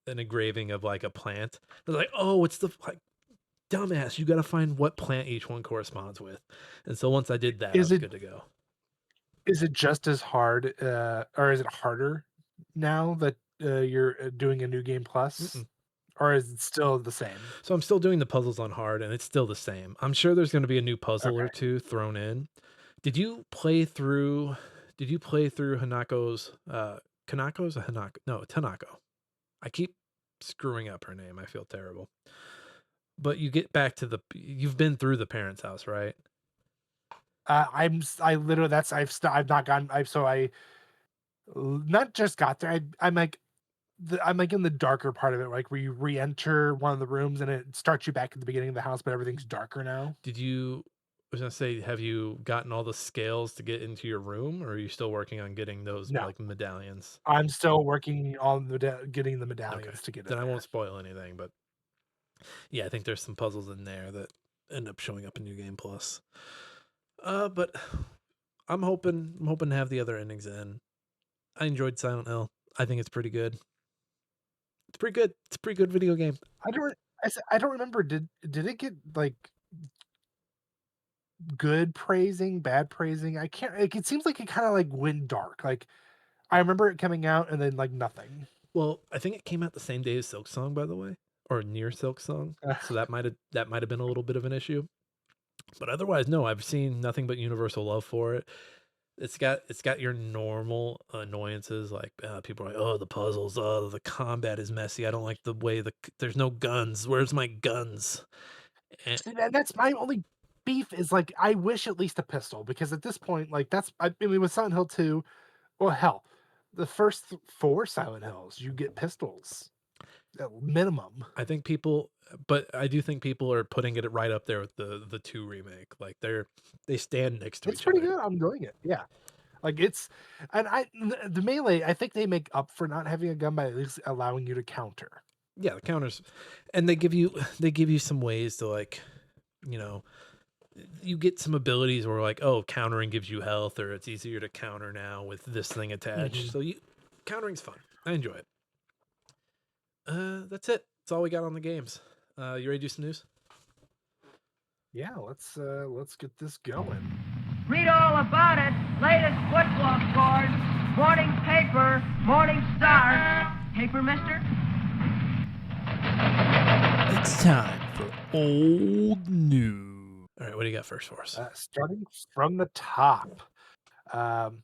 an engraving of like a plant. I was like, oh, it's the like, dumbass. You got to find what plant each one corresponds with. And so once I did that, I Is was it good to go. is it just as hard, or is it harder now that you're doing a new game plus, Mm-mm. or is it still the same? So I'm still doing the puzzles on hard, and it's still the same. I'm sure there's gonna be a new puzzle or Okay. 2 thrown in. Did you play through did you play through Hanako's or Hanako? No, Tanako. I keep screwing up her name, I feel terrible. But you get back to you've been through the parents' house, right? I literally I've not gotten I've so I not just got there. I'm like I'm like in the darker part of it, like where you re-enter one of the rooms and it starts you back at the beginning of the house, but everything's darker now. Did you I was gonna say, have you gotten all the scales to get into your room, or are you still working on getting those, No, like, medallions? I'm still working on getting the Okay. medallions to get in Then I there. won't spoil anything, but yeah, I think there's some puzzles in there that end up showing up in New Game Plus. But I'm hoping to have the other endings in. I enjoyed Silent Hill. I think it's pretty good. It's pretty good. It's a pretty good video game. I don't remember. Did it get like good praising, bad praising? I can't. Like, it seems like it kind of like went dark. Like I remember it coming out and then like nothing. Well, I think it came out the same day as Silk Song, by the way, or near Silk Song. So that might have been a little bit of an issue. But otherwise, no, I've seen nothing but universal love for it. It's got your normal annoyances like people are like, oh, the puzzles, oh, the combat is messy. I don't like the way there's no guns. Where's my guns? And See, that's my only beef is like I wish at least a pistol because at this point, like I mean with Silent Hill 2, well hell, the first four Silent Hills, you get pistols at minimum. I think people, but I do think people are putting it right up there with the two remake. Like they stand next to It's each pretty other. good. I'm enjoying it. Yeah. Like it's and the melee, I think they make up for not having a gun by at least allowing you to counter. Yeah, the counters, and they give you some ways to like, you know, you get some abilities where like, oh, countering gives you health, or it's easier to counter now with this thing attached. Mhm. So countering's fun. I enjoy it. That's it. That's all we got on the games. You ready to do some news? Yeah, let's get this going. Read all about it. Latest football scores. Morning paper. Morning star. Paper, mister? It's time for old news. All right, what do you got first for us? Starting from the top. Um,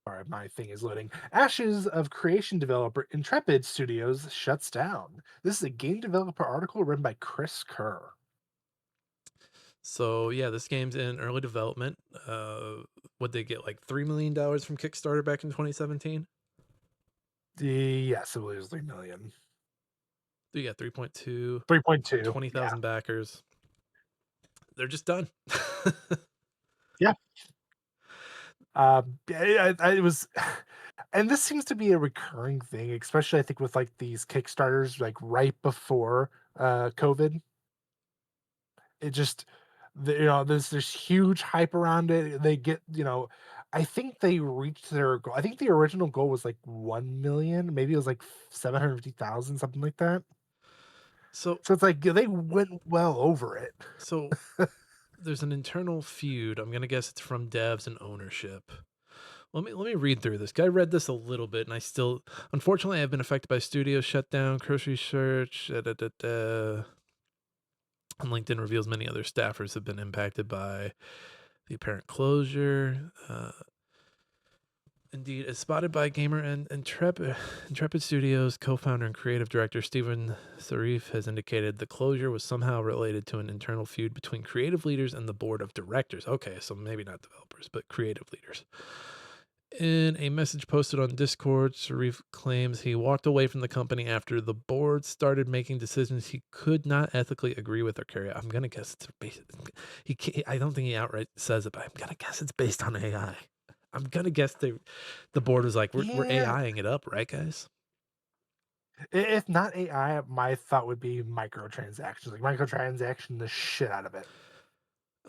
Sorry, my thing is loading. Ashes of creation developer Intrepid Studios shuts down. This is a game developer article written by Chris Kerr. So yeah, this game's in early development. Would they get like $3 million from Kickstarter back in 2017? Yes, it was 3 million. So you got 3.2, 3.2. Yeah. 20,000 backers. They're just done. Yeah. It was, and this seems to be a recurring thing, especially I think with like these Kickstarters, like right before COVID. It just, there's huge hype around it. They get, I think they reached their goal. I think the original goal was like 1 million, maybe it was like 750,000, something like that. so So it's like they went well over it. so there's an internal feud. I'm gonna guess it's from devs and ownership. Let me read through this. I read this a little bit, and I still, unfortunately, I've been affected by studio shutdown, grocery search, and LinkedIn reveals many other staffers have been impacted by the apparent closure. Indeed, as spotted by Gamer and Intrepid Studios co-founder and creative director Stephen Sarif has indicated the closure was somehow related to an internal feud between creative leaders and the board of directors. Okay, so maybe not developers, but creative leaders. In a message posted on Discord, Sarif claims he walked away from the company after the board started making decisions he could not ethically agree with or carry out. I'm gonna guess it's based. I don't think he outright says it, but I'm gonna guess it's based on AI. I'm gonna guess the board was like, we're Yeah. AIing it up, right, guys? If not AI, my thought would be microtransactions. Like microtransaction the shit out of it.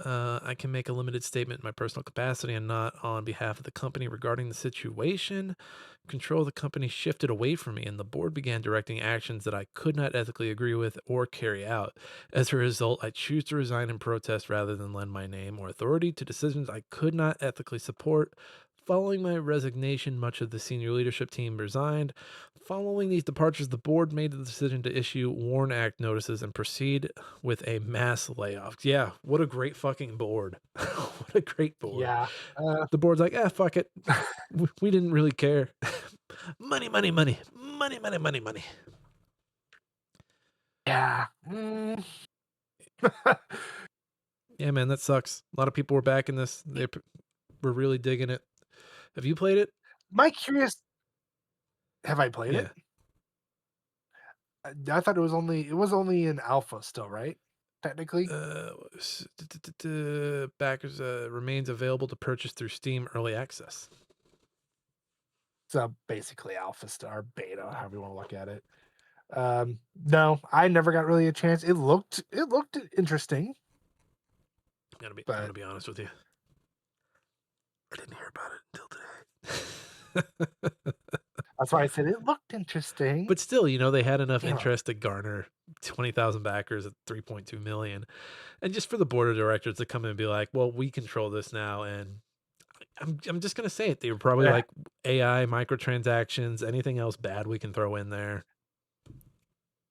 I can make a limited statement in my personal capacity and not on behalf of the company regarding the situation. Control of the company shifted away from me, and the board began directing actions that I could not ethically agree with or carry out. As a result, I choose to resign in protest rather than lend my name or authority to decisions I could not ethically support. Following my resignation, much of the senior leadership team resigned. Following these departures, the board made the decision to issue WARN Act notices and proceed with a mass layoff. Yeah, what a great fucking board. What a great board. Yeah. The board's like, fuck it. We didn't really care. Money, money, money. Money, money, money, money. Yeah. Yeah, man, that sucks. A lot of people were backing this. They were really digging it. Have you played it? My curious. Have I played Yeah. it? I thought it was only in alpha still, right? Technically. Backers remains available to purchase through Steam Early Access. So basically alpha star beta, however you want to look at it. No, I never got really a chance. It looked interesting. I'm gonna be honest with you. I didn't hear about it until today. That's why I said it looked interesting. But still, they had enough Yeah. interest to garner 20,000 backers at 3.2 million. And just for the board of directors to come in and be like, well, we control this now. And I'm just going to say it. They were probably Yeah. like AI, microtransactions, anything else bad we can throw in there.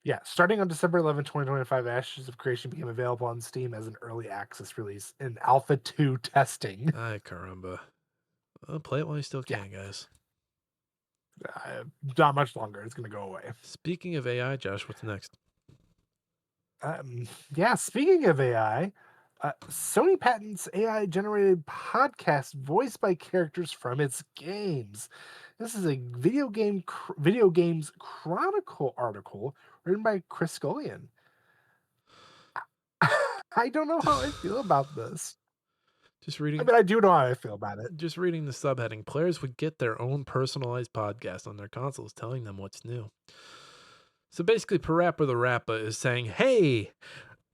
Yeah, starting on December 11, 2025, Ashes of Creation became available on Steam as an early access release in Alpha 2 testing. Ay, caramba. Well, play it while you still can, guys. Not much longer. It's going to go away. Speaking of AI, Josh, what's next? Yeah, speaking of AI, Sony patents AI-generated podcast voiced by characters from its games. This is a video games chronicle article written by Chris Scullion. I don't know how I feel about this. Just reading. I mean, I do know how I feel about it. Just reading the subheading, players would get their own personalized podcast on their consoles telling them what's new. So basically, Parappa the Rappa is saying, hey,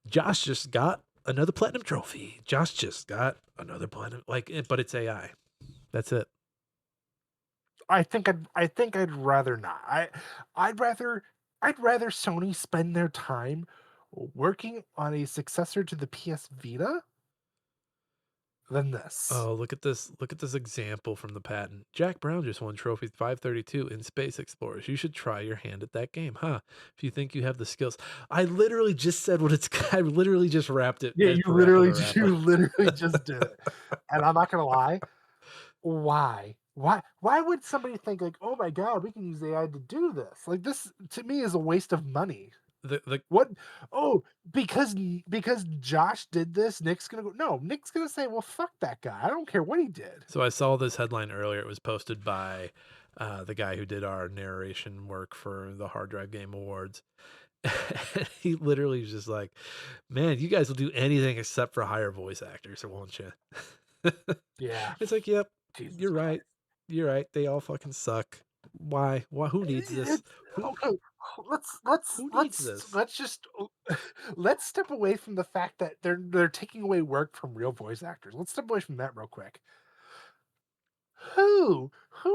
Josh just got another platinum trophy. Josh just got another platinum, but it's AI. That's it. I think I'd rather not. I'd rather Sony spend their time working on a successor to the PS Vita than this. Oh, look at this example from the patent. Jack Brown just won trophy 532 in Space Explorers. You should try your hand at that game, huh? If you think you have the skills. I literally just said what it's I literally just wrapped it. Yeah, you literally just did it. And I'm not gonna lie. Why would somebody think like, oh my god, we can use AI to do this? Like, this to me is a waste of money. What? Oh, because Josh did this, Nick's gonna go. No, Nick's gonna say, well, fuck that guy. I don't care what he did. So I saw this headline earlier. It was posted by the guy who did our narration work for the Hard Drive Game Awards. He literally was just like, man, you guys will do anything except for hire voice actors, won't you? Yeah. It's like, yep, Jesus you're right. Christ. You're right. They all fucking suck. Why? Who needs this? Okay, Who needs this? Let's step away from the fact that they're taking away work from real voice actors. Let's step away from that real quick. Who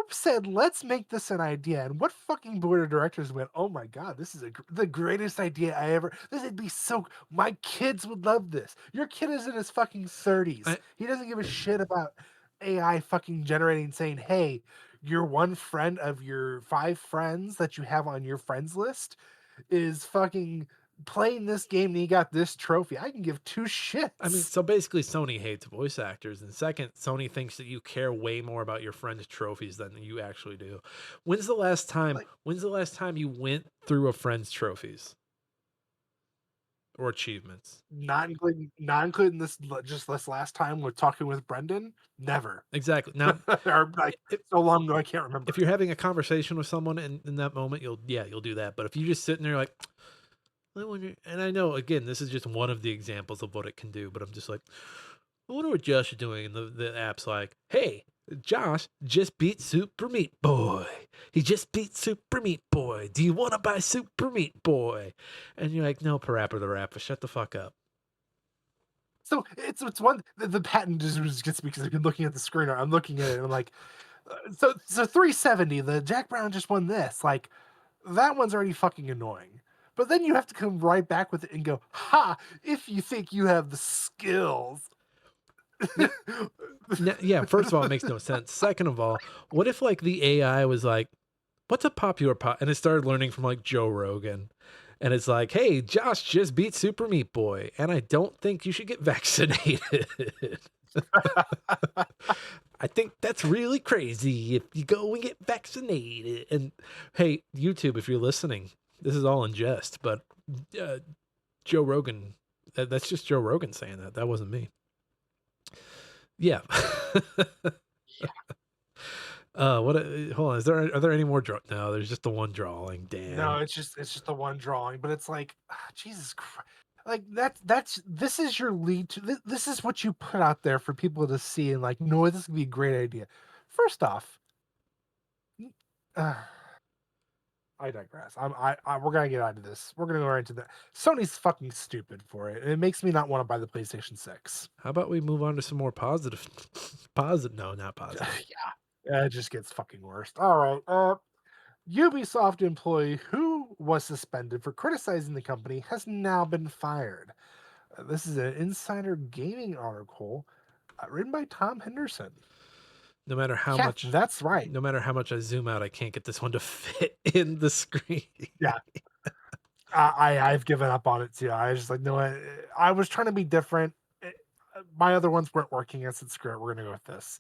said let's make this an idea? And what fucking board of directors went, oh my god, this is the greatest idea I ever. This would be so. My kids would love this. Your kid is in his fucking 30s. He doesn't give a shit about AI fucking generating, saying, hey, your one friend of your 5 friends that you have on your friends list is fucking playing this game and he got this trophy. I can give 2 shits. I mean, so basically Sony hates voice actors, and second, Sony thinks that you care way more about your friend's trophies than you actually do. When's the last time you went through a friend's trophies or achievements? Not including this, just this last time with talking with Brendan. Never. Exactly. Now, or so long ago I can't remember. If you're having a conversation with someone in that moment, you'll do that. But if you're just sitting there like, I wonder, and I know again, this is just one of the examples of what it can do, but I'm just like, I wonder what Josh is doing. And the app's like, hey, Josh just beat Super Meat Boy. He just beat Super Meat Boy. Do you want to buy Super Meat Boy? And you're like, no, Parappa the Rapper, shut the fuck up. So it's one, the patent just gets me because I've been looking at the screen. I'm looking at it and I'm like, so 370, the Jack Brown just won this. Like, that one's already fucking annoying. But then you have to come right back with it and go, ha, if you think you have the skills. Yeah, first of all, it makes no sense. Second of all, what if like the AI was like, "What's a popular pot?" and it started learning from like Joe Rogan, and it's like, "Hey, Josh just beat Super Meat Boy, and I don't think you should get vaccinated." I think that's really crazy if you go and get vaccinated. And hey, YouTube, if you're listening, this is all in jest, but uh, Joe Rogan, that's just Joe Rogan saying that. That wasn't me. Yeah. What? Hold on. Are there any more draw? No, there's just the one drawing. No, Damn. it's just the one drawing, but it's like, Jesus Christ. Like this is your lead to this is what you put out there for people to see and like, no, this would be a great idea. First off, uh, I digress. We're gonna get out of this. We're gonna go right into that. Sony's fucking stupid for it, and it makes me not want to buy the PlayStation 6. How about we move on to some more positive? Positive? No, not positive. Yeah, it just gets fucking worse. All right. Ubisoft employee who was suspended for criticizing the company has now been fired. This is an Insider Gaming article written by Tom Henderson. No matter how Yeah, much, that's right. no matter how much I zoom out, I can't get this one to fit in the screen. Yeah, I've given up on it too. I was just like, no, I was trying to be different. My other ones weren't working. I said, screw it, we're gonna go with this.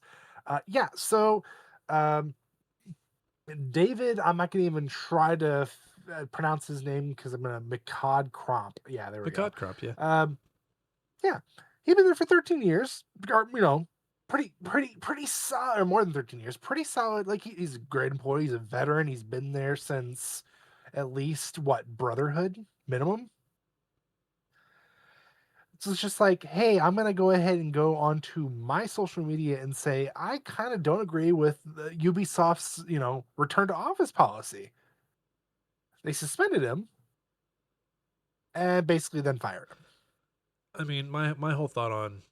Yeah, so um, David, I'm not gonna even try to pronounce his name because I'm gonna McCod Cromp. Yeah, there we The go. cod crop, yeah. Yeah, he'd been there for 13 years. Pretty solid, or more than 13 years. Pretty solid. Like he's a great employee. He's a veteran. He's been there since at least what Brotherhood minimum. So it's just like, hey, I'm gonna go ahead and go onto my social media and say I kind of don't agree with Ubisoft's return to office policy. They suspended him and basically then fired him. I mean, my whole thought on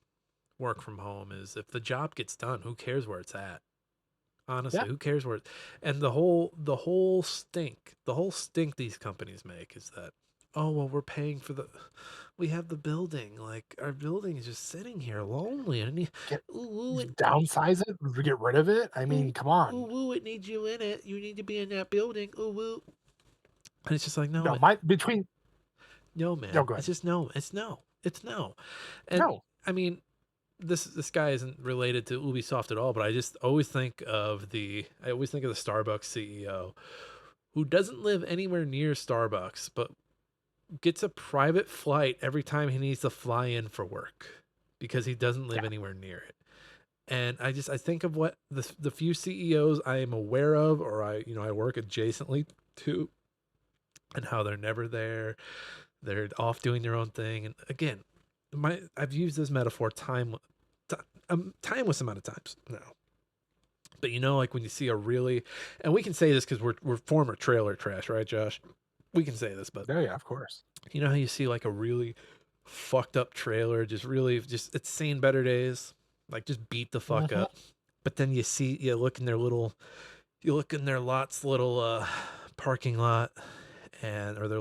work from home is if the job gets done, who cares where it's at? Yeah, Honestly, who cares where? And the whole stink these companies make is that, oh well, we're paying for we have the building, like our building is just sitting here lonely, and get ooh, downsize it, get rid of it. I mean, ooh, come on. ooh, it needs you in it. You need to be in that building. Ooh, woo. And it's just like no, No, my between. no, No, man. go It's ahead. just no. It's no. It's no. And No. I mean, this guy isn't related to Ubisoft at all, but I just always think of the Starbucks CEO who doesn't live anywhere near Starbucks, but gets a private flight every time he needs to fly in for work because he doesn't live Yeah. anywhere near it. And I think of what the few CEOs I am aware of, or I work adjacently to, and how they're never there. They're off doing their own thing. And again, I've used this metaphor timeless amount of times now. But like when you see a really, and we can say this because we're former trailer trash, right, Josh? We can say this, but Oh yeah, of course. you know how you see like a really fucked up trailer, just it's seen better days, like just beat the fuck Mhm. up. But then you look in their lot's little parking lot, and or their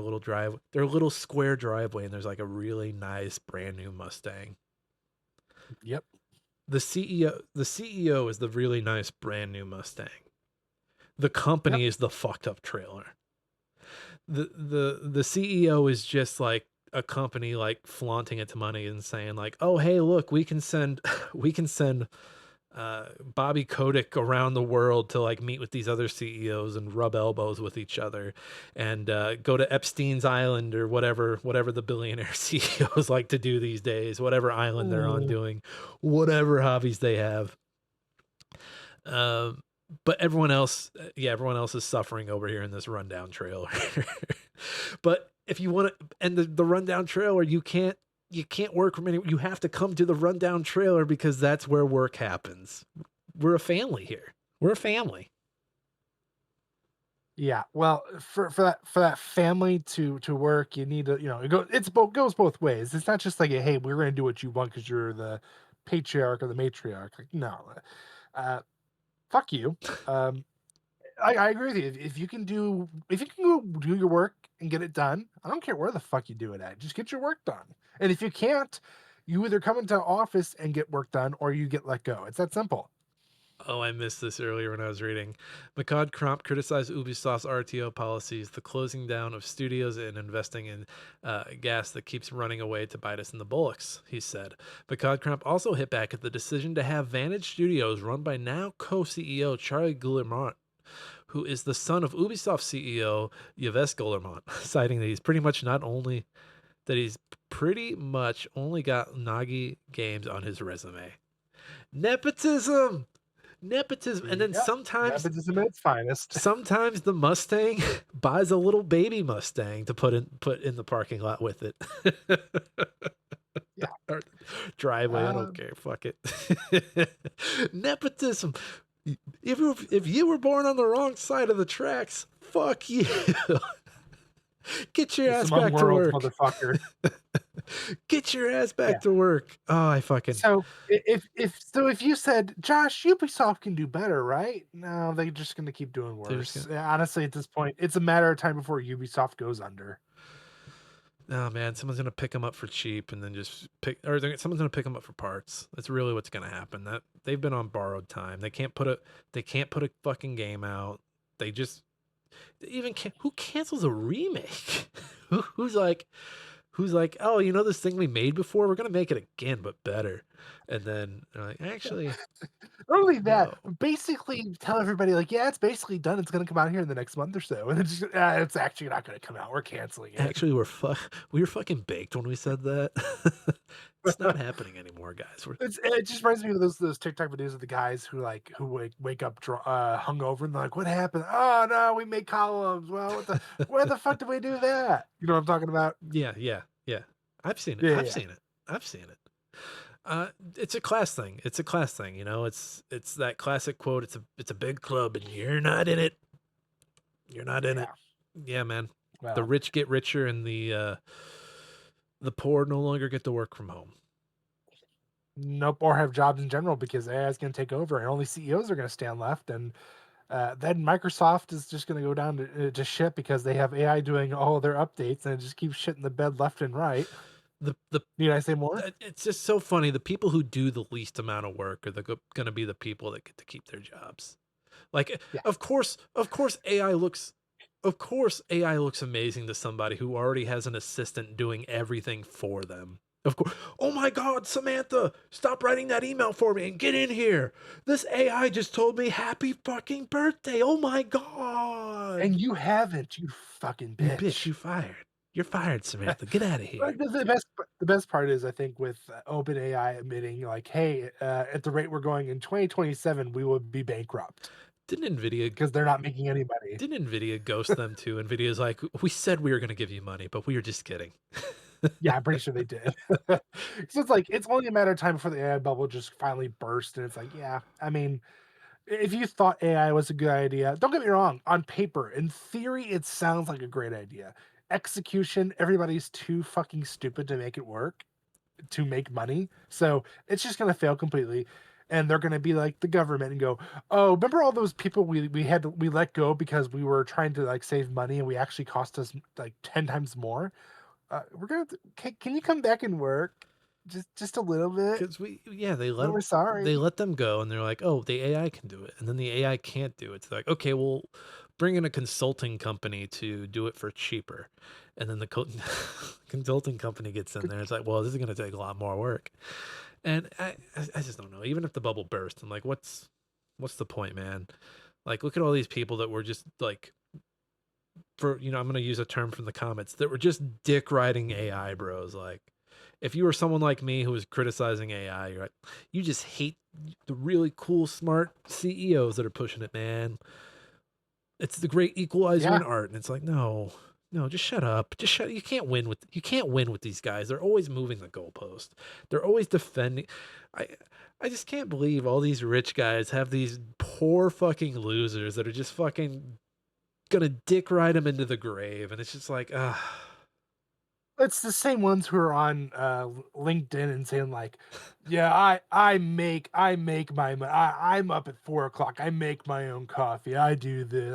little square driveway, and there's like a really nice brand new Mustang. Yep. The CEO is the really nice brand new Mustang. The Yep. company is the fucked up trailer. The CEO is just like a company like flaunting its money and saying like, "Oh, hey, look, we can send we can send Bobby Kotick around the world to like meet with these other CEOs and rub elbows with each other, and go to Epstein's Island or whatever the billionaire CEOs like to do these days, whatever island they're on Mm. doing, whatever hobbies they have." Um, but everyone else is suffering over here in this rundown trailer. But if you want to, and the rundown trailer, you can't work from anywhere. You have to come to the rundown trailer because that's where work happens. We're a family here. We're a family. Yeah. Well, for that family to work, you need to it's both goes both ways. It's not just like a, hey, we're going to do what you want because you're the patriarch or the matriarch. Like no, uh, fuck you. Um, I agree with you. If you can go do your work and get it done, I don't care where the fuck you do it at. Just get your work done. And if you can't, You either come into office and get work done, or you get let go. It's that simple. Oh, I missed this earlier when I was reading. Makad Kramp criticized Ubisoft's RTO policies, the closing down of studios and investing in gas that keeps running away to bite us in the bullocks, he said. Makad Kramp also hit back at the decision to have Vantage Studios run by now co-CEO Charlie Guillemot, who is the son of Ubisoft CEO Yves Guillemot, citing that he's pretty much only got Nagi games on his resume. Nepotism! Nepotism. And then Yep. sometimes Nepotism at its finest. sometimes the Mustang buys a little baby Mustang to put in the parking lot with it. Yeah. Or driveway, I don't care. Fuck it. Nepotism. If you were born on the wrong side of the tracks, fuck you. Get your ass Among back to worlds, work. motherfucker. Get your ass back Yeah. to work. Oh, I fucking So if you said, Josh, Ubisoft can do better, right? No, they're just gonna keep doing They're just worse. Yeah, honestly, at this point, it's a matter of time before Ubisoft goes under. oh man, someone's gonna pick them up for cheap and then just someone's gonna pick them up for parts. That's really what's gonna happen. That they've been on borrowed time. They can't put a fucking game out. They just who cancels a remake? who's like, oh, you know this thing we made before? We're gonna make it again, but better. And then they're like, actually, Not only that, no. basically tell everybody like, yeah, it's basically done. It's gonna come out here in the next month or so, and it's actually not gonna come out. We're canceling it. Actually, we were fucking baked when we said that. It's not happening anymore, guys. It just reminds me of those TikTok videos of the guys who wake up hungover and they're like, "What happened? Oh no, we made columns. Well, where the fuck did we do that? You know what I'm talking about? Yeah. I've seen it. Yeah, I've yeah, seen it. I've seen it. It's a class thing. It's a class thing. You know, it's that classic quote. It's a big club, and you're not in it. You're not in it. Yeah, man. The Well, rich get richer, and the poor no longer get to work from home. nope, or have jobs in general because AI is going to take over, and only CEOs are going to stand left, and then Microsoft is just going to go down to shit because they have AI doing all their updates, and it just keeps shitting the bed left and right. The Need I say more? It's just so funny. The people who do the least amount of work are going to be the people that get to keep their jobs. Like, Yeah. of course, AI looks amazing to somebody who already has an assistant doing everything for them. Of course. Oh my God, Samantha, stop writing that email for me and get in here. This AI just told me happy fucking birthday. Oh my God. And you haven't, you fucking You bitch. bitch, you fired. You're fired, Samantha. Get out of here. But the best part is, I think, with OpenAI admitting, like, hey, at the rate we're going in 2027, we will be bankrupt Didn't Nvidia because they're not making any money. Didn't Nvidia ghost them too? Nvidia's like, we said we were going to give you money, but we were just kidding. Yeah, I'm pretty sure they did. So it's like it's only a matter of time before the AI bubble just finally burst, and it's like, yeah, I mean, if you thought AI was a good idea, don't get me wrong. On paper, in theory, it sounds like a great idea. Execution, everybody's too fucking stupid to make it work, to make money. So it's just gonna fail completely. And they're gonna be like the government and go, oh, remember all those people we let go because we were trying to like save money and we actually cost us like 10 times more. We're gonna can you come back and work just a little bit? Because We're sorry. they let them go, and they're like, oh, the AI can do it, and then the AI can't do it. It's like, okay, well, bring in a consulting company to do it for cheaper, and then the consulting company gets in there. It's like, well, this is going to take a lot more work, and I just don't know. Even if the bubble burst, I'm like, what's the point, man? Like, look at all these people that were just like, I'm going to use a term from the comments, that were just dick riding AI bros. Like, if you were someone like me who was criticizing AI, you're like, you just hate the really cool, smart CEOs that are pushing it, man. It's the great equalizer in art. And it's like, no, just shut up. You can't win with these guys. They're always moving the goalpost. They're always defending. I just can't believe all these rich guys have these poor fucking losers that are just fucking gonna dick ride them into the grave. And it's just like, It's the same ones who are on LinkedIn and saying like, yeah, I make my money. I'm up at 4 o'clock. I make my own coffee. I do this.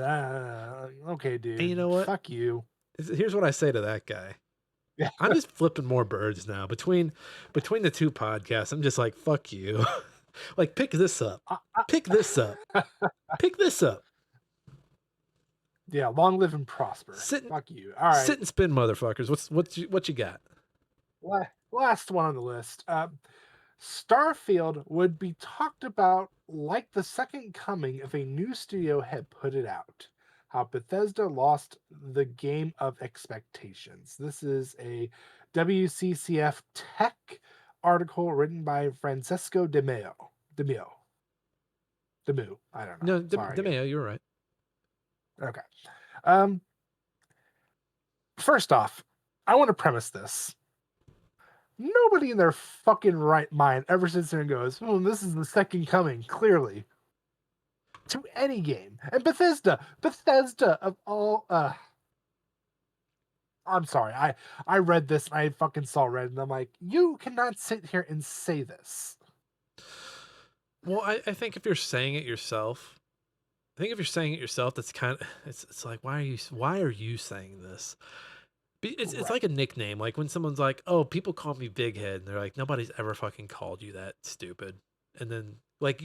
Okay, dude. and you know what? Fuck you. Here's what I say to that guy. Yeah. I'm just flipping more birds now between the two podcasts. I'm just like, fuck you. Like, pick this up. Pick this up. Pick this up. Yeah, long live and prosper. Sit and Fuck you. All right. sit and spin, motherfuckers. What you got? Last one on the list. Starfield would be talked about like the second coming if a new studio had put it out. How Bethesda lost the game of expectations. This is a WCCF Tech article written by Francesco De Meo. Demu. I don't know. No, Sorry. DeMeo, you're right. Okay. First off, I want to premise this. Nobody in their fucking right mind ever sits there and goes, "Oh, this is the second coming." Clearly, to any game, and Bethesda of all. I'm sorry. I read this and I fucking saw Red, and I'm like, you cannot sit here and say this. Well, I think if you're saying it yourself, that's kind of it's like why are you saying this? It's Right. like a nickname. Like when someone's like, "Oh, people call me Big Head," and they're like, "Nobody's ever fucking called you that, stupid." And then like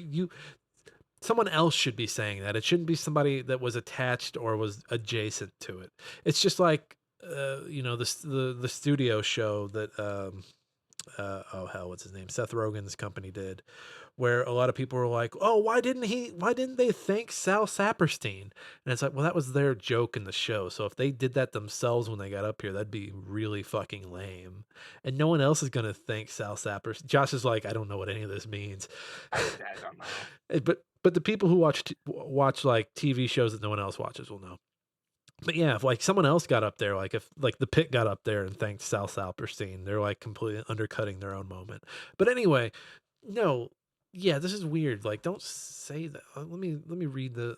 someone else should be saying that. It shouldn't be somebody that was attached or was adjacent to it. It's just like the studio show that oh hell, what's his name? Seth Rogen's company did, where a lot of people were like, "Oh, why didn't they thank Sal Saperstein?" And it's like, well, that was their joke in the show. So if they did that themselves when they got up here, that'd be really fucking lame. And no one else is gonna thank Sal Saperstein. Josh is like, I don't know what any of this means. I don't know. But the people who watch like TV shows that no one else watches will know. But yeah, if like someone else got up there, like if like the Pit got up there and thanked Sal Saperstein, they're like completely undercutting their own moment. But anyway, no, yeah, this is weird. Like, don't say that. Let me read the.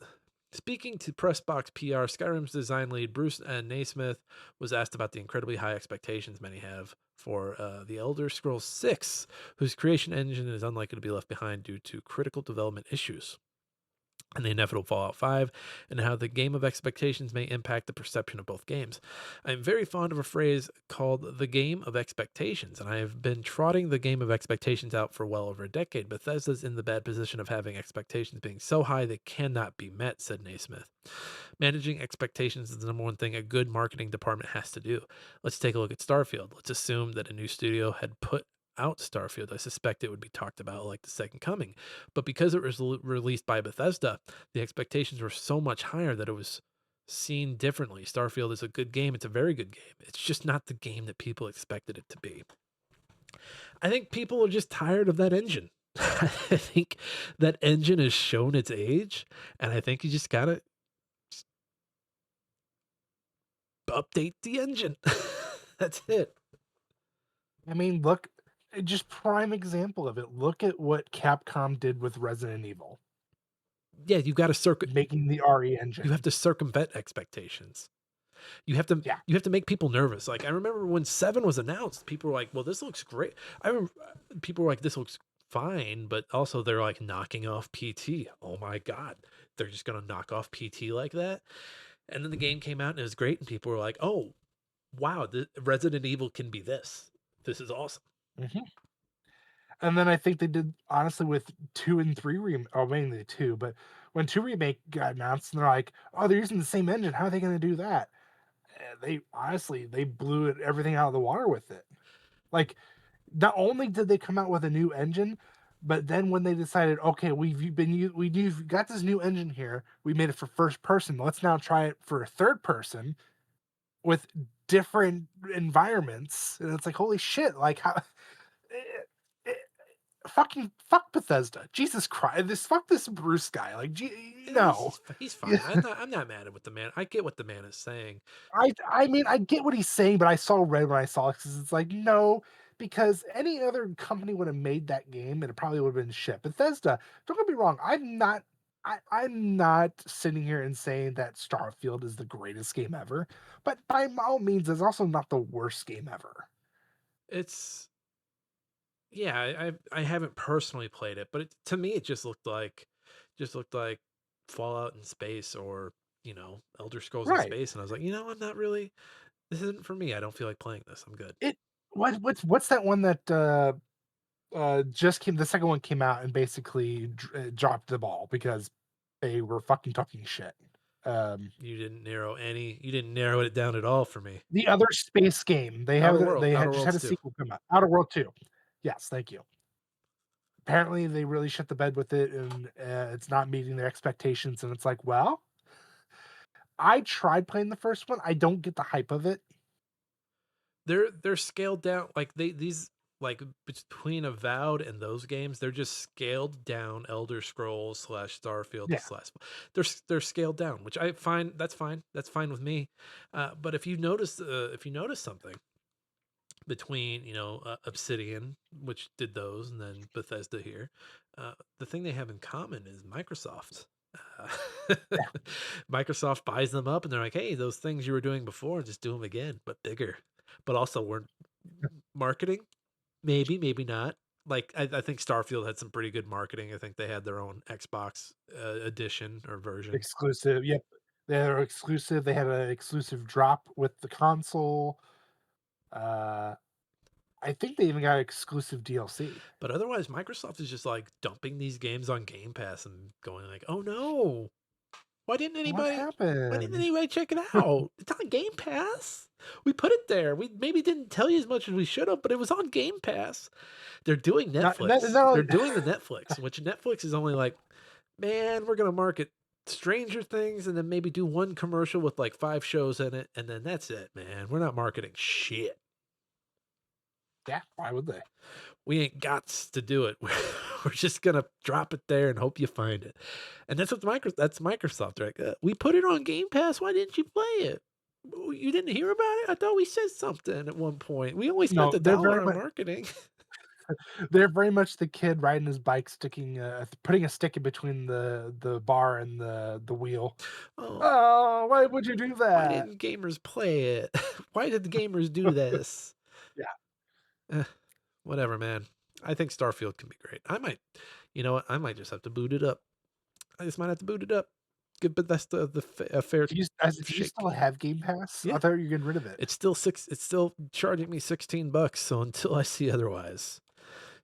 Speaking to Pressbox PR, Skyrim's design lead Bruce Naismith was asked about the incredibly high expectations many have for the Elder Scrolls 6, whose creation engine is unlikely to be left behind due to critical development issues and the inevitable Fallout 5, and how the game of expectations may impact the perception of both games. I'm very fond of a phrase called the game of expectations, and I have been trotting the game of expectations out for well over a decade. Bethesda's in the bad position of having expectations being so high they cannot be met, said Naismith. Managing expectations is the number one thing a good marketing department has to do. Let's take a look at Starfield. Let's assume that a new studio had put out Starfield. I suspect it would be talked about like the second coming. But because it was released by Bethesda, the expectations were so much higher that it was seen differently. Starfield is a good game. It's a very good game. It's just not the game that people expected it to be. I think people are just tired of that engine. I think that engine has shown its age, and I think you just gotta update the engine. That's it. I mean, look, just prime example of it. Look at what Capcom did with Resident Evil, Yeah, you got to making the RE engine. you have to circumvent expectations. You have to Yeah. you have to make people nervous. Like I remember when 7 was announced, people were like, "Well, this looks great." I remember people were like, "This looks fine," but also they're like knocking off PT. Oh my god, they're just gonna knock off PT like that. And then the game came out and it was great, and people were like, "Oh, wow, the Resident Evil can be this. This is awesome." Mhm. And then I think they did honestly with 2 and 3 or mainly 2, but when 2 remake got announced and they're like, "Oh, they're using the same engine. How are they gonna do that?" They honestly they blew everything out of the water with it. Like, not only did they come out with a new engine, but then when they decided, okay, we've got this new engine here, we made it for first person. Let's now try it for third person with different environments, and it's like, holy shit! Like how. eh, fucking fuck Bethesda. Jesus Christ. Fuck this Bruce guy. Like no. He's fine. I'm not mad at what the man. I get what the man is saying. I mean I get what he's saying, but I saw red when I saw it because it's like no, because any other company would have made that game and it probably would have been shit. Bethesda, don't get me wrong, I'm not sitting here and saying that Starfield is the greatest game ever, but by all means, it's also not the worst game ever. It's yeah, I haven't personally played it, but to me it just looked like Fallout in space or Elder Scrolls in Right. space, and I was like, I'm not really. This isn't for me. I don't feel like playing this. I'm good. What's that one that just came? The second one came out and basically dropped the ball because they were fucking talking shit. You didn't narrow it down at all for me. The other space game Outer World, Outer just had Worlds a 2. sequel come out. Outer World 2. Yes, thank you. Apparently, they really shut the bed with it, and it's not meeting their expectations. And it's like, well, I tried playing the first one. I don't get the hype of it. They're scaled down like like between Avowed and those games, they're just scaled down Elder Scrolls slash Starfield Yeah, slash. They're scaled down, which I find that's fine. That's fine with me. But if you notice something between Obsidian, which did those, and then Bethesda here, the thing they have in common is Microsoft. Uh, Microsoft buys them up, and they're like, "Hey, those things you were doing before, just do them again, but bigger." But also, we're marketing. Maybe, maybe not. Like I think Starfield had some pretty good marketing. I think they had their own Xbox edition or version. exclusive. Yep, they're exclusive. They had an exclusive drop with the console. Uh, I think they even got exclusive DLC. But otherwise, Microsoft is just like dumping these games on Game Pass and going like, "Oh no, why didn't What anybody? Why didn't happened? anybody check it out? It's on Game Pass. We put it there. We maybe didn't tell you as much as we should have, but it was on Game Pass." They're doing Netflix. Not They're only, doing the Netflix, which Netflix is only like, man, we're gonna market Stranger Things and then maybe do one commercial with like 5 shows in it, and then that's it, man. We're not marketing shit. yeah, why would they? We ain't gots to do it. We're just gonna drop it there and hope you find it. And that's that's Microsoft, right? We put it on Game Pass. Why didn't you play it? You didn't hear about it? I thought we said something at one point. We only spent No, a dollar on marketing. they're very much the kid riding his bike, putting a stick in between the bar and the wheel. Oh, Oh, why would you do why that? didn't gamers play it? Why did the gamers do this? Yeah, Eh, whatever, man. I think Starfield can be great. You know what? I might just have to boot it up. I just might have to boot it up. Give Bethesda a fair do you shake. still have Game Pass? I Yeah, thought you were getting rid of it. it's still charging me $16. So until I see otherwise,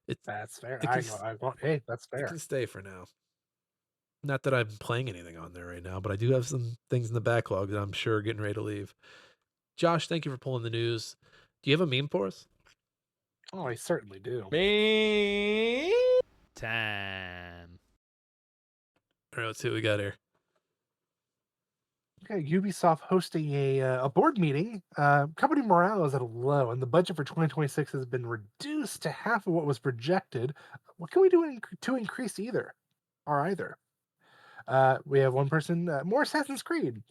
it That's fair. it can s- Hey, that's it fair. can stay for now. Not that I'm playing anything on there right now, but I do have some things in the backlog that I'm sure are getting ready to leave. Josh, thank you for pulling the news. Do you have a meme for us? Oh, I certainly do. Me time. All right, let's see what we got here. Okay, Ubisoft hosting a board meeting. Company morale is at a low, and the budget for 2026 has been reduced to half of what was projected. What can we do to increase either? We have one person, more Assassin's Creed.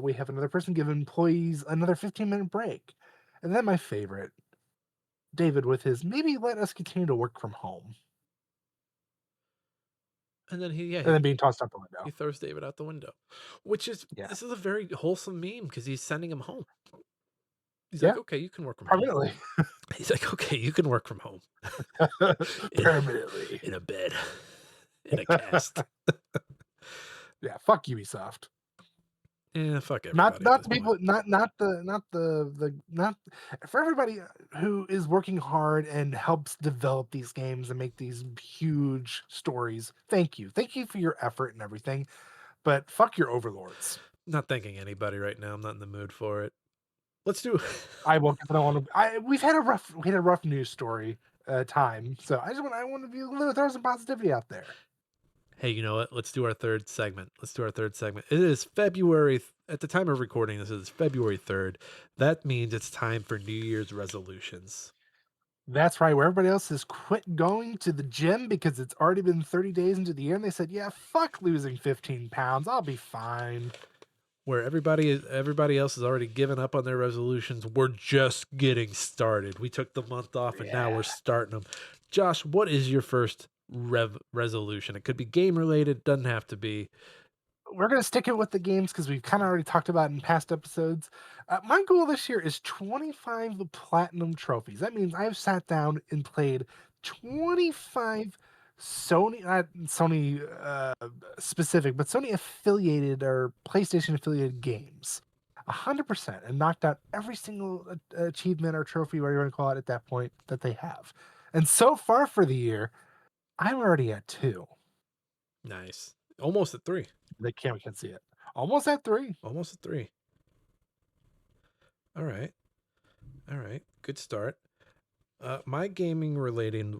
We have another person give employees another 15-minute break. And then my favorite, David with his maybe let us continue to work from home. And then And then being tossed out the window. he throws David out the window, which is Yeah. this is a very wholesome meme because he's sending him home. He's Yeah. like, okay, you can work from home. Permanently. He's like, okay, you can work from home Permanently. in a bed, in a cast. Yeah, fuck Ubisoft. Yeah, fuck Not everybody. not the people, not for everybody who is working hard and helps develop these games and make these huge stories. Thank you for your effort and everything, but fuck your overlords. Not thanking anybody right now. I'm not in the mood for it. Let's do. I won't. I don't want to. We had a rough news story time, so I want to throw some positivity out there. Hey, you know what? Let's do our third segment. It is February. At the time of recording, this is February 3rd. That means it's time for New Year's resolutions. That's right. Where everybody else has quit going to the gym because it's already been 30 days into the year, and they said, "Yeah, fuck losing 15 pounds. I'll be fine." Where everybody else has already given up on their resolutions, we're just getting started. We took the month off, and now we're starting them. Josh, what is your first resolution? It could be game related. Doesn't have to be. We're going to stick it with the games because we've kind of already talked about it in past episodes. My goal this year is 25 platinum trophies. That means I've sat down and played 25 not Sony specific, but Sony affiliated or PlayStation affiliated games. 100% and knocked out every single achievement or trophy, whatever you want to call it, at that point that they have. And so far for the year, I'm already at 2. Nice. Almost at 3. The camera can see it. Almost at 3. Almost at 3. All right. All right. Good start. My gaming related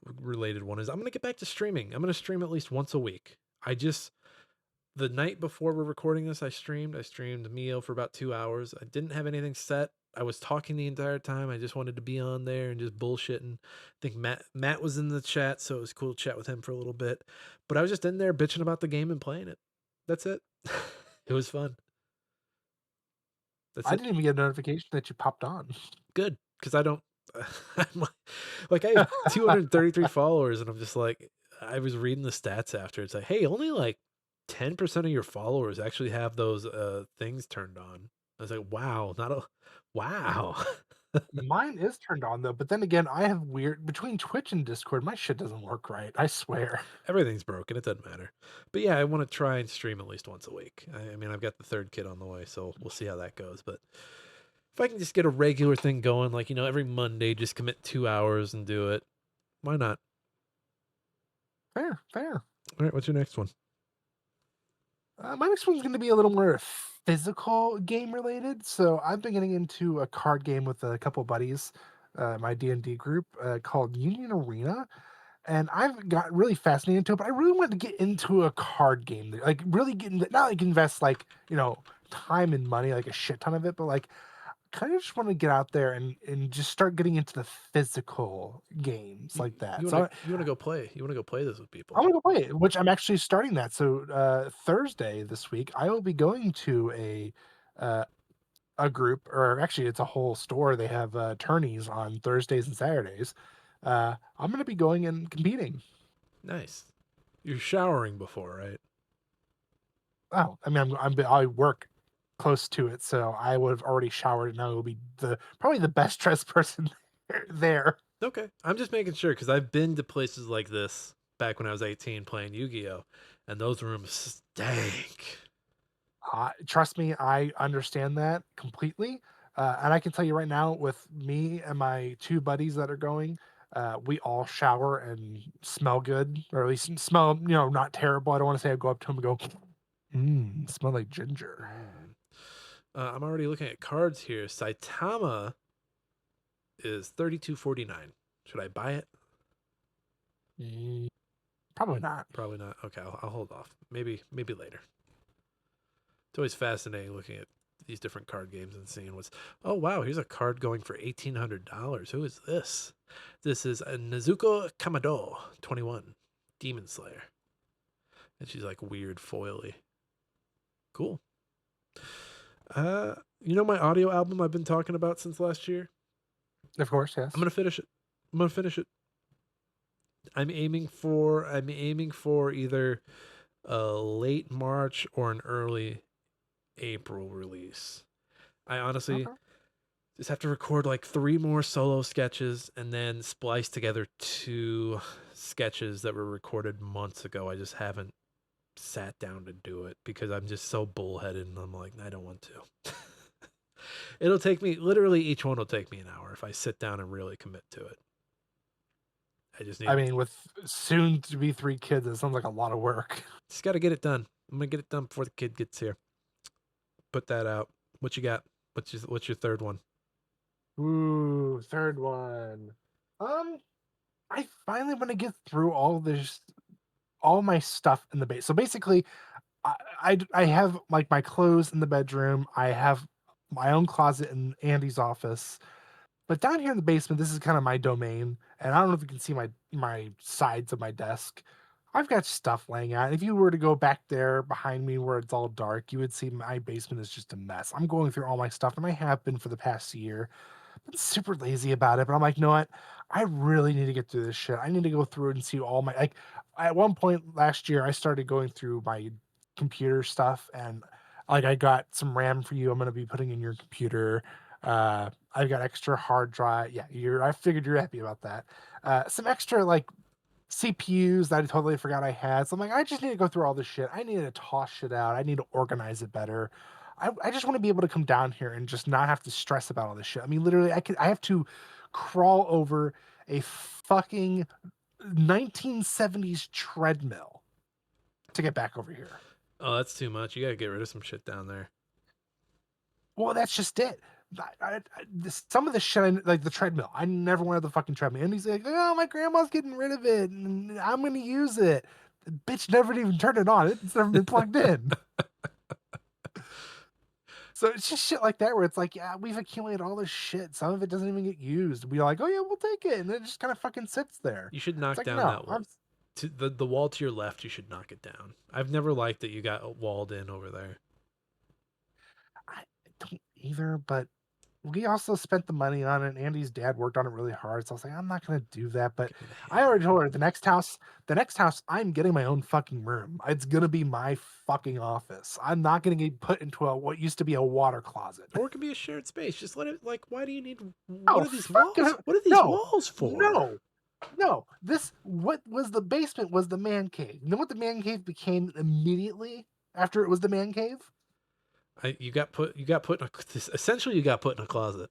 one is I'm gonna get back to streaming. I'm gonna stream at least once a week. The night before we're recording this, I streamed. MIO for about 2 hours. I didn't have anything set. I was talking the entire time. I just wanted to be on there and just bullshitting. I think Matt was in the chat, so it was cool to chat with him for a little bit. But I was just in there bitching about the game and playing it. That's it. It was fun. That's I it. didn't even get a notification that you popped on. Good, because I don't. I'm like I have 233 followers, and I'm just like, I was reading the stats after. It's like, hey, only like 10% of your followers actually have those things turned on. I was like, wow, not a wow. Mine is turned on though, but then again, I have weird between Twitch and Discord, my shit doesn't work right. I swear. Everything's broken. It doesn't matter. But yeah, I want to try and stream at least once a week. I mean, I've got the third kid on the way, so we'll see how that goes. But if I can just get a regular thing going, like, every Monday, just commit 2 hours and do it, why not? Fair, fair. All right, what's your next one? My next one's going to be a little more physical game related. So I've been getting into a card game with a couple buddies, my D&D group called Union Arena, and I've got really fascinated into it. But I really wanted to get into a card game, like really get into, not like invest like time and money, like a shit ton of it, but like kind of just want to get out there and just start getting into the physical games like that. You So want to go play? You want to go play this with people? I want to go play it, which I'm actually starting that. So Thursday this week, I will be going to uh, a group, or actually, it's a whole store. They have tourneys on Thursdays and Saturdays. I'm going to be going and competing. Nice. You're showering before, right? Oh, I mean, I work close to it, so I would have already showered, and I will be probably the best dressed person there. Okay. I'm just making sure because I've been to places like this back when I was 18 playing Yu-Gi-Oh, and those rooms stank. Trust me, I understand that completely. And I can tell you right now, with me and my 2 buddies that are going, we all shower and smell good, or at least smell, not terrible. I don't want to say I go up to him and go, smell like ginger. I'm already looking at cards here. Saitama is 32.49. Should I buy it? Probably not. Probably not. Okay, I'll hold off. Maybe later. It's always fascinating looking at these different card games and seeing what's. Oh wow, here's a card going for $1,800. Who is this? This is a Nezuko Kamado, 21, Demon Slayer, and she's like weird foily. Cool. My audio album I've been talking about since last year? Of course, yes. I'm gonna finish it. I'm aiming for either a late March or an early April release. I honestly just have to record like 3 more solo sketches and then splice together 2 sketches that were recorded months ago. I just haven't sat down to do it because I'm just so bullheaded and I'm like, I don't want to. It'll take me, literally each one will take me an hour if I sit down and really commit to it. I mean, with soon to be 3 kids, it sounds like a lot of work. Just got to get it done. I'm going to get it done before the kid gets here. Put that out. What you got? What's your third one? Ooh, third one. I finally want to get through all my stuff in the base. So basically, I have like my clothes in the bedroom. I have my own closet in Andy's office. But down here in the basement, this is kind of my domain. And I don't know if you can see my sides of my desk. I've got stuff laying out. If you were to go back there behind me where it's all dark, you would see my basement is just a mess. I'm going through all my stuff, and I have been for the past year. I'm super lazy about it, but I'm like, you know what? I really need to get through this shit. I need to go through and see all my like. At one point last year, I started going through my computer stuff, and like I got some RAM for you. I'm gonna be putting in your computer. I've got extra hard drive. Yeah, I figured you're happy about that. Some extra like CPUs that I totally forgot I had. So I'm like, I just need to go through all this shit. I need to toss shit out. I need to organize it better. I just want to be able to come down here and just not have to stress about all this shit. I mean, literally, I have to crawl over a fucking 1970s treadmill to get back over here. Oh, that's too much. You gotta get rid of some shit down there. Well, that's just it. Some of the shit, like the treadmill, I never wanted the fucking treadmill. And he's like, "Oh, my grandma's getting rid of it, and I'm gonna use it." The bitch never even turned it on. It's never been plugged in. So it's just shit like that where it's like, yeah, we've accumulated all this shit. Some of it doesn't even get used. We're like, oh yeah, we'll take it, and it just kind of fucking sits there. You should It's knock like, down no, that wall. To the wall to your left, you should knock it down. I've never liked that you got walled in over there. I don't either, but we also spent the money on it. Andy's dad worked on it really hard, so I was like, I'm not gonna do that. But I already told her the next house, I'm getting my own fucking room. It's gonna be my fucking office. I'm not gonna get put into what used to be a water closet. Or it could be a shared space. Just let it. Like, why do you need? Oh, What are these fuck walls? it. What are these No, walls for? No. What was the basement was the man cave. You know what the man cave became immediately after it was the man cave? You got put in a, essentially you got put in a closet.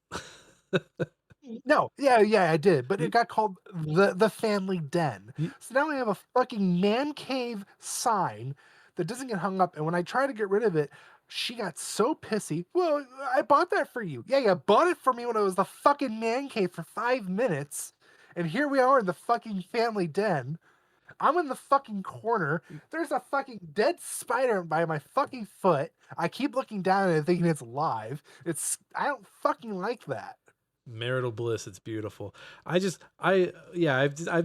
No, yeah, I did, but it got called the family den. So now I have a fucking man cave sign that doesn't get hung up, and when I try to get rid of it, she got so pissy. Well, I bought that for you. Yeah, you bought it for me when it was the fucking man cave for 5 minutes, and here we are in the fucking family den. I'm in the fucking corner. There's a fucking dead spider by my fucking foot. I keep looking down at it thinking it's alive. I don't fucking like that. Marital bliss. It's beautiful. I've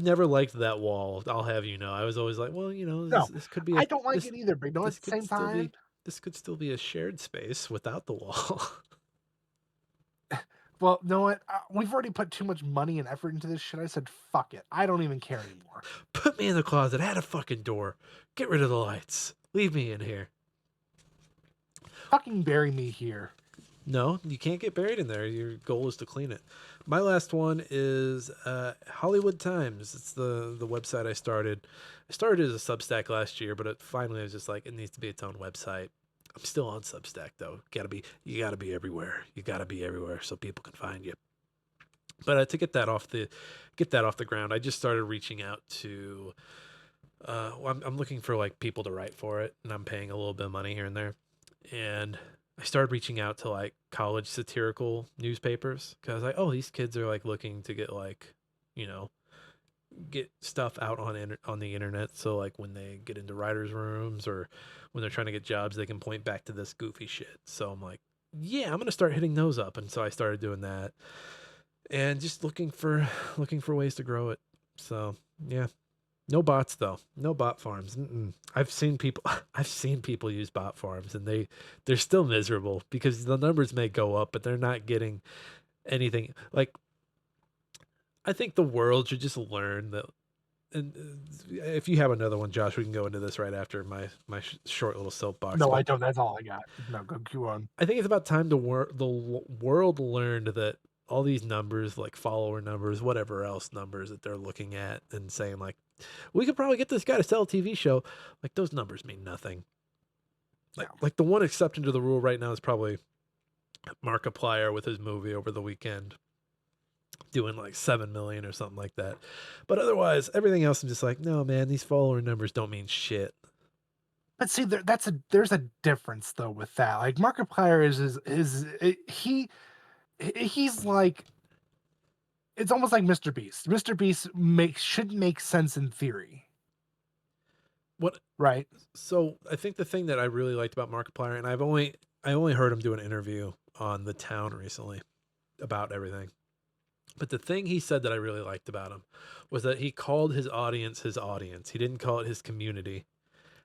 never liked that wall. I'll have you know. I was always like, well, you know, No, this could be. I don't like it either, but at the same time, this could still be a shared space without the wall. well, you know what? We've already put too much money and effort into this shit. I said, fuck it. I don't even care anymore. Put me in the closet. Add a fucking door. Get rid of the lights. Leave me in here. Fucking bury me here. No, you can't get buried in there. Your goal is to clean it. My last one is Hollywood Times. It's the website I started. I started as a Substack last year, but finally I was just like, it needs to be its own website. I'm still on Substack though. You gotta be everywhere. You gotta be everywhere so people can find you. But to get that off the ground, I just started reaching out to. I'm looking for like people to write for it, and I'm paying a little bit of money here and there, and I started reaching out to like college satirical newspapers because I was like, oh, these kids are like looking to get like, you know, get stuff out on the internet. So like when they get into writers' rooms or when they're trying to get jobs, they can point back to this goofy shit. So I'm like, yeah, I'm gonna start hitting those up, and so I started doing that, and just looking for ways to grow it. So yeah. No bots though. No bot farms. I've seen people use bot farms, and they're still miserable because the numbers may go up, but they're not getting anything. Like, I think the world should just learn that. And if you have another one, Josh, we can go into this right after my short little soapbox. No, I don't. That's all I got. No, go on. I think it's about time the world learned that all these numbers, like follower numbers, whatever else numbers that they're looking at and saying like, we could probably get this guy to sell a TV show. Like those numbers mean nothing. Like the one exception to the rule right now is probably Markiplier with his movie over the weekend, doing like 7 million or something like that. But otherwise, everything else, I'm just like, no, man, these follower numbers don't mean shit. But see, there's a difference though with that. Like Markiplier he's like, it's almost like Mr. Beast. Mr. Beast should make sense in theory. What? Right. So I think the thing that I really liked about Markiplier, and I only heard him do an interview on The Town recently about everything. But the thing he said that I really liked about him was that he called his audience his audience. He didn't call it his community.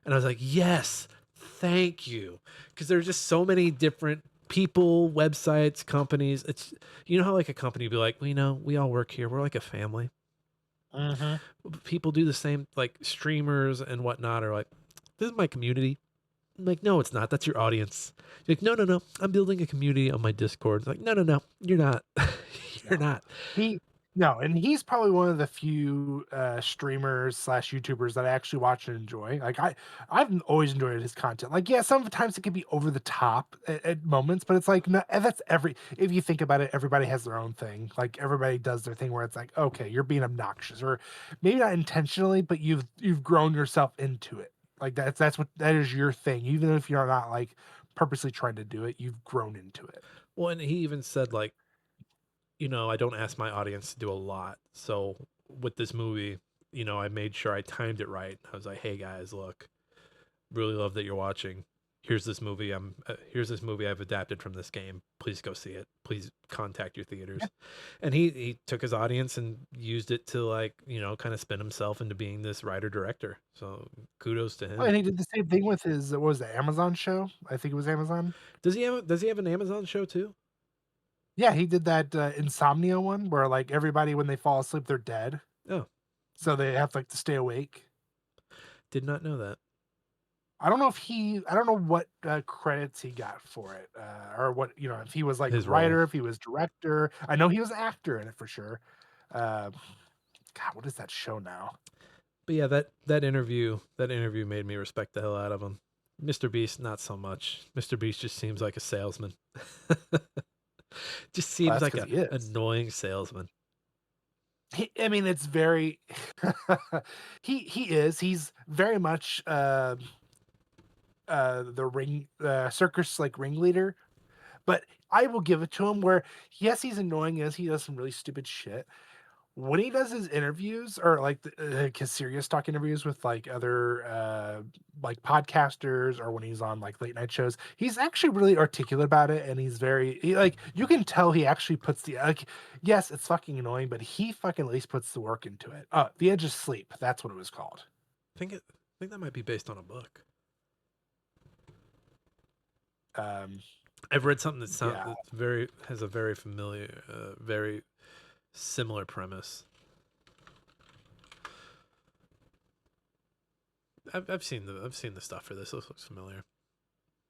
And I was like, yes, thank you. Because there's just so many different people, websites, companies. It's, you know how like a company would be like, well, you know, we all work here. We're like a family. People do the same, like streamers and whatnot are like, this is my community. I'm like, no, it's not. That's your audience. You're like, no. I'm building a community on my Discord. It's like, no. You're not. You're not. No, and he's probably one of the few streamers slash YouTubers that I actually watch and enjoy. Like I've always enjoyed his content. Like, yeah, sometimes it can be over the top at moments, but it's like no, and that's if you think about it, everybody has their own thing. Like everybody does their thing where it's like, okay, you're being obnoxious, or maybe not intentionally, but you've grown yourself into it. Like that is your thing. Even if you're not like purposely trying to do it, you've grown into it. Well, and he even said like, I don't ask my audience to do a lot. So with this movie, I made sure I timed it right. I was like, "Hey guys, look, really love that you're watching. Here's this movie I've adapted from this game. Please go see it. Please contact your theaters." And he took his audience and used it to like, kind of spin himself into being this writer director. So kudos to Oh, him. and he did the same thing with his what was it, Amazon show? I think it was Amazon. Does he have an Amazon show too? Yeah, he did that, insomnia one where, like, everybody when they fall asleep, they're dead, Oh, so they have, like, to stay awake. did not know that. I don't know what, credits he got for it, or what if he was, like, His role. writer, if he was director. I know he was an actor in it for sure. Um, God, what is that show now? But yeah, that interview made me respect the hell out of him. Mr. Beast, not so much. Mr. Beast just seems like a salesman. Just Well, seems that's like because a he is. annoying salesman. I mean, it's very he is. He's very much, the circus, like, ringleader. But I will give it to him where, yes, he's annoying, yes, he does some really stupid shit. When he does his interviews or like his serious talk interviews with like other like podcasters or when he's on like late night shows, he's actually really articulate about it and like you can tell he actually puts the like yes, it's fucking annoying, but he fucking at least puts the work into it. The Edge of Sleep, that's what it was called. I think that might be based on a book. Um I've read something yeah. that's very has a very familiar, very similar premise. I've seen the stuff for this. This looks familiar,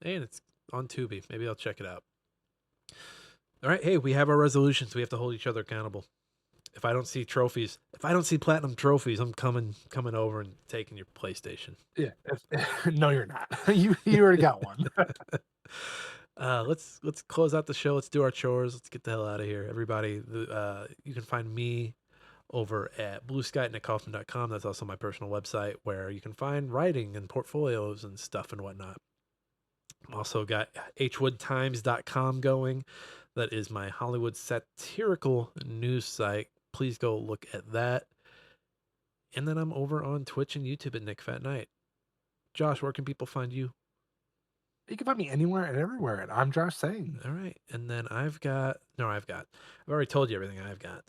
and it's on Tubi. Maybe I'll check it out. All right, hey, we have our resolutions. We have to hold each other accountable. If I don't see trophies, if I don't see platinum trophies, I'm coming over and taking your PlayStation. Yeah. No, you're not. You already got one. Let's close out the show. Let's do our chores. Let's get the hell out of here, everybody. You can find me over at bluesky@nickhoffman.com. That's also my personal website where you can find writing and portfolios and stuff and whatnot. Also got hwoodtimes.com going. That is my Hollywood satirical news site. Please go look at that. And then I'm over on Twitch and YouTube at Nick Fat Night. Josh, where can people find you? You can find me anywhere and everywhere, and I'm Josh Saying. All right. And then I've already told you everything I've got.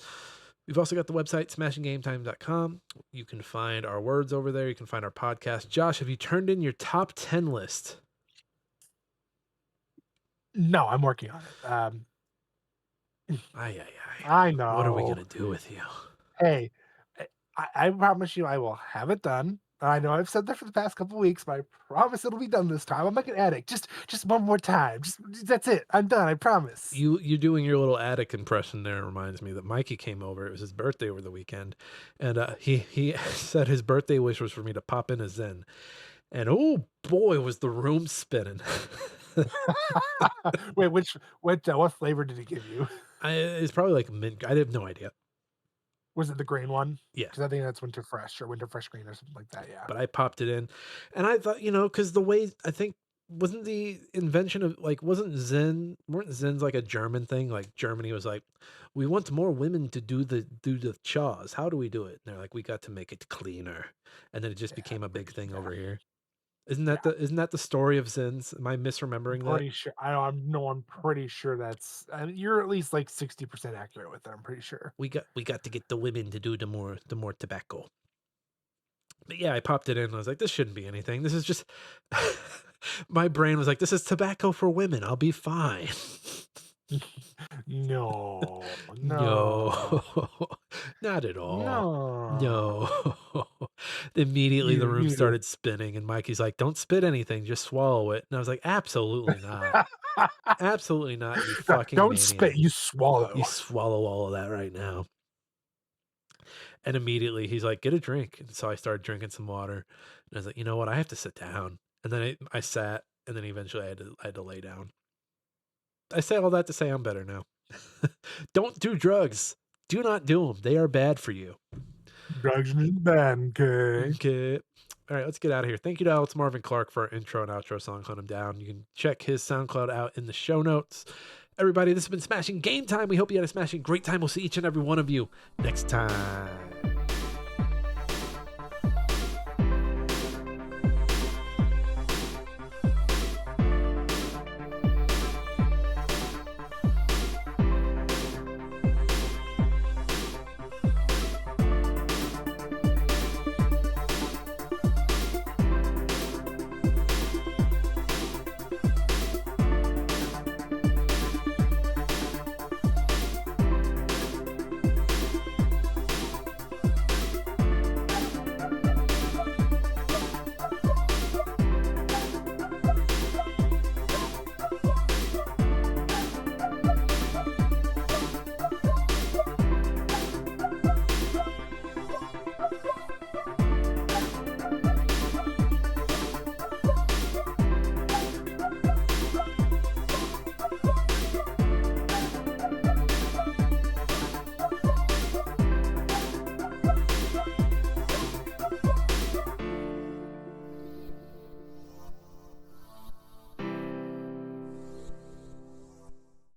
We've also got the website, smashinggametime.com. You can find our words over there. You can find our podcast. Josh, have you turned in your top 10 list? No, I'm working on it. Ay. I know. What are we going to do with you? Hey, I promise you I will have it done. I know I've said that for the past couple weeks, but I promise it'll be done this time. I'm like an addict. Just one more time. Just that's it. I'm done. I promise. You doing your little attic impression there reminds me that Mikey came over. It was his birthday over the weekend, and he said his birthday wish was for me to pop in a Zen, and oh boy, was the room spinning. Wait, what flavor did he give you? It's probably like mint. I have no idea. Was it the green one? Yeah, Because I think that's Winter Fresh or Winter Fresh Green or something like that. Yeah. but I popped it in, and I thought, because the way I think wasn't the invention of like weren't Zens like a German thing? Like Germany was like, we want more women to do the chores. How do we do it? And they're like, we got to make it cleaner, and then it just Yeah. became a big thing Yeah. over here. Isn't that Yeah. the story of Zens? Am I I'm misremembering that? pretty sure. I'm pretty sure that's. You're at least like 60% accurate with it. I'm pretty sure. We got to get the women to do the more tobacco. But yeah, I popped it in and I was like, this shouldn't be anything. This is just my brain was like, this is tobacco for women. I'll be fine. No, no, No, not at all. no. No. Immediately the room You. started spinning and Mikey's like, don't spit anything, just swallow it. And I was like, absolutely not. Absolutely not, you fucking Don't maniac. spit. You swallow. You swallow all of that right now. And immediately he's like, get a drink. And so I started drinking some water. And I was like, you know what? I have to sit down. And then I sat, and then eventually I had to lay down. I say all that to say I'm better now. Don't do drugs. Do not do them. They are bad for you. Drugs and bad, okay. Okay. All right, let's get out of here. Thank you to Alex Marvin Clark for our intro and outro song, Hunt Him Down. You can check his SoundCloud out in the show notes. Everybody, this has been Smashing Game Time. We hope you had a smashing great time. We'll see each and every one of you next time.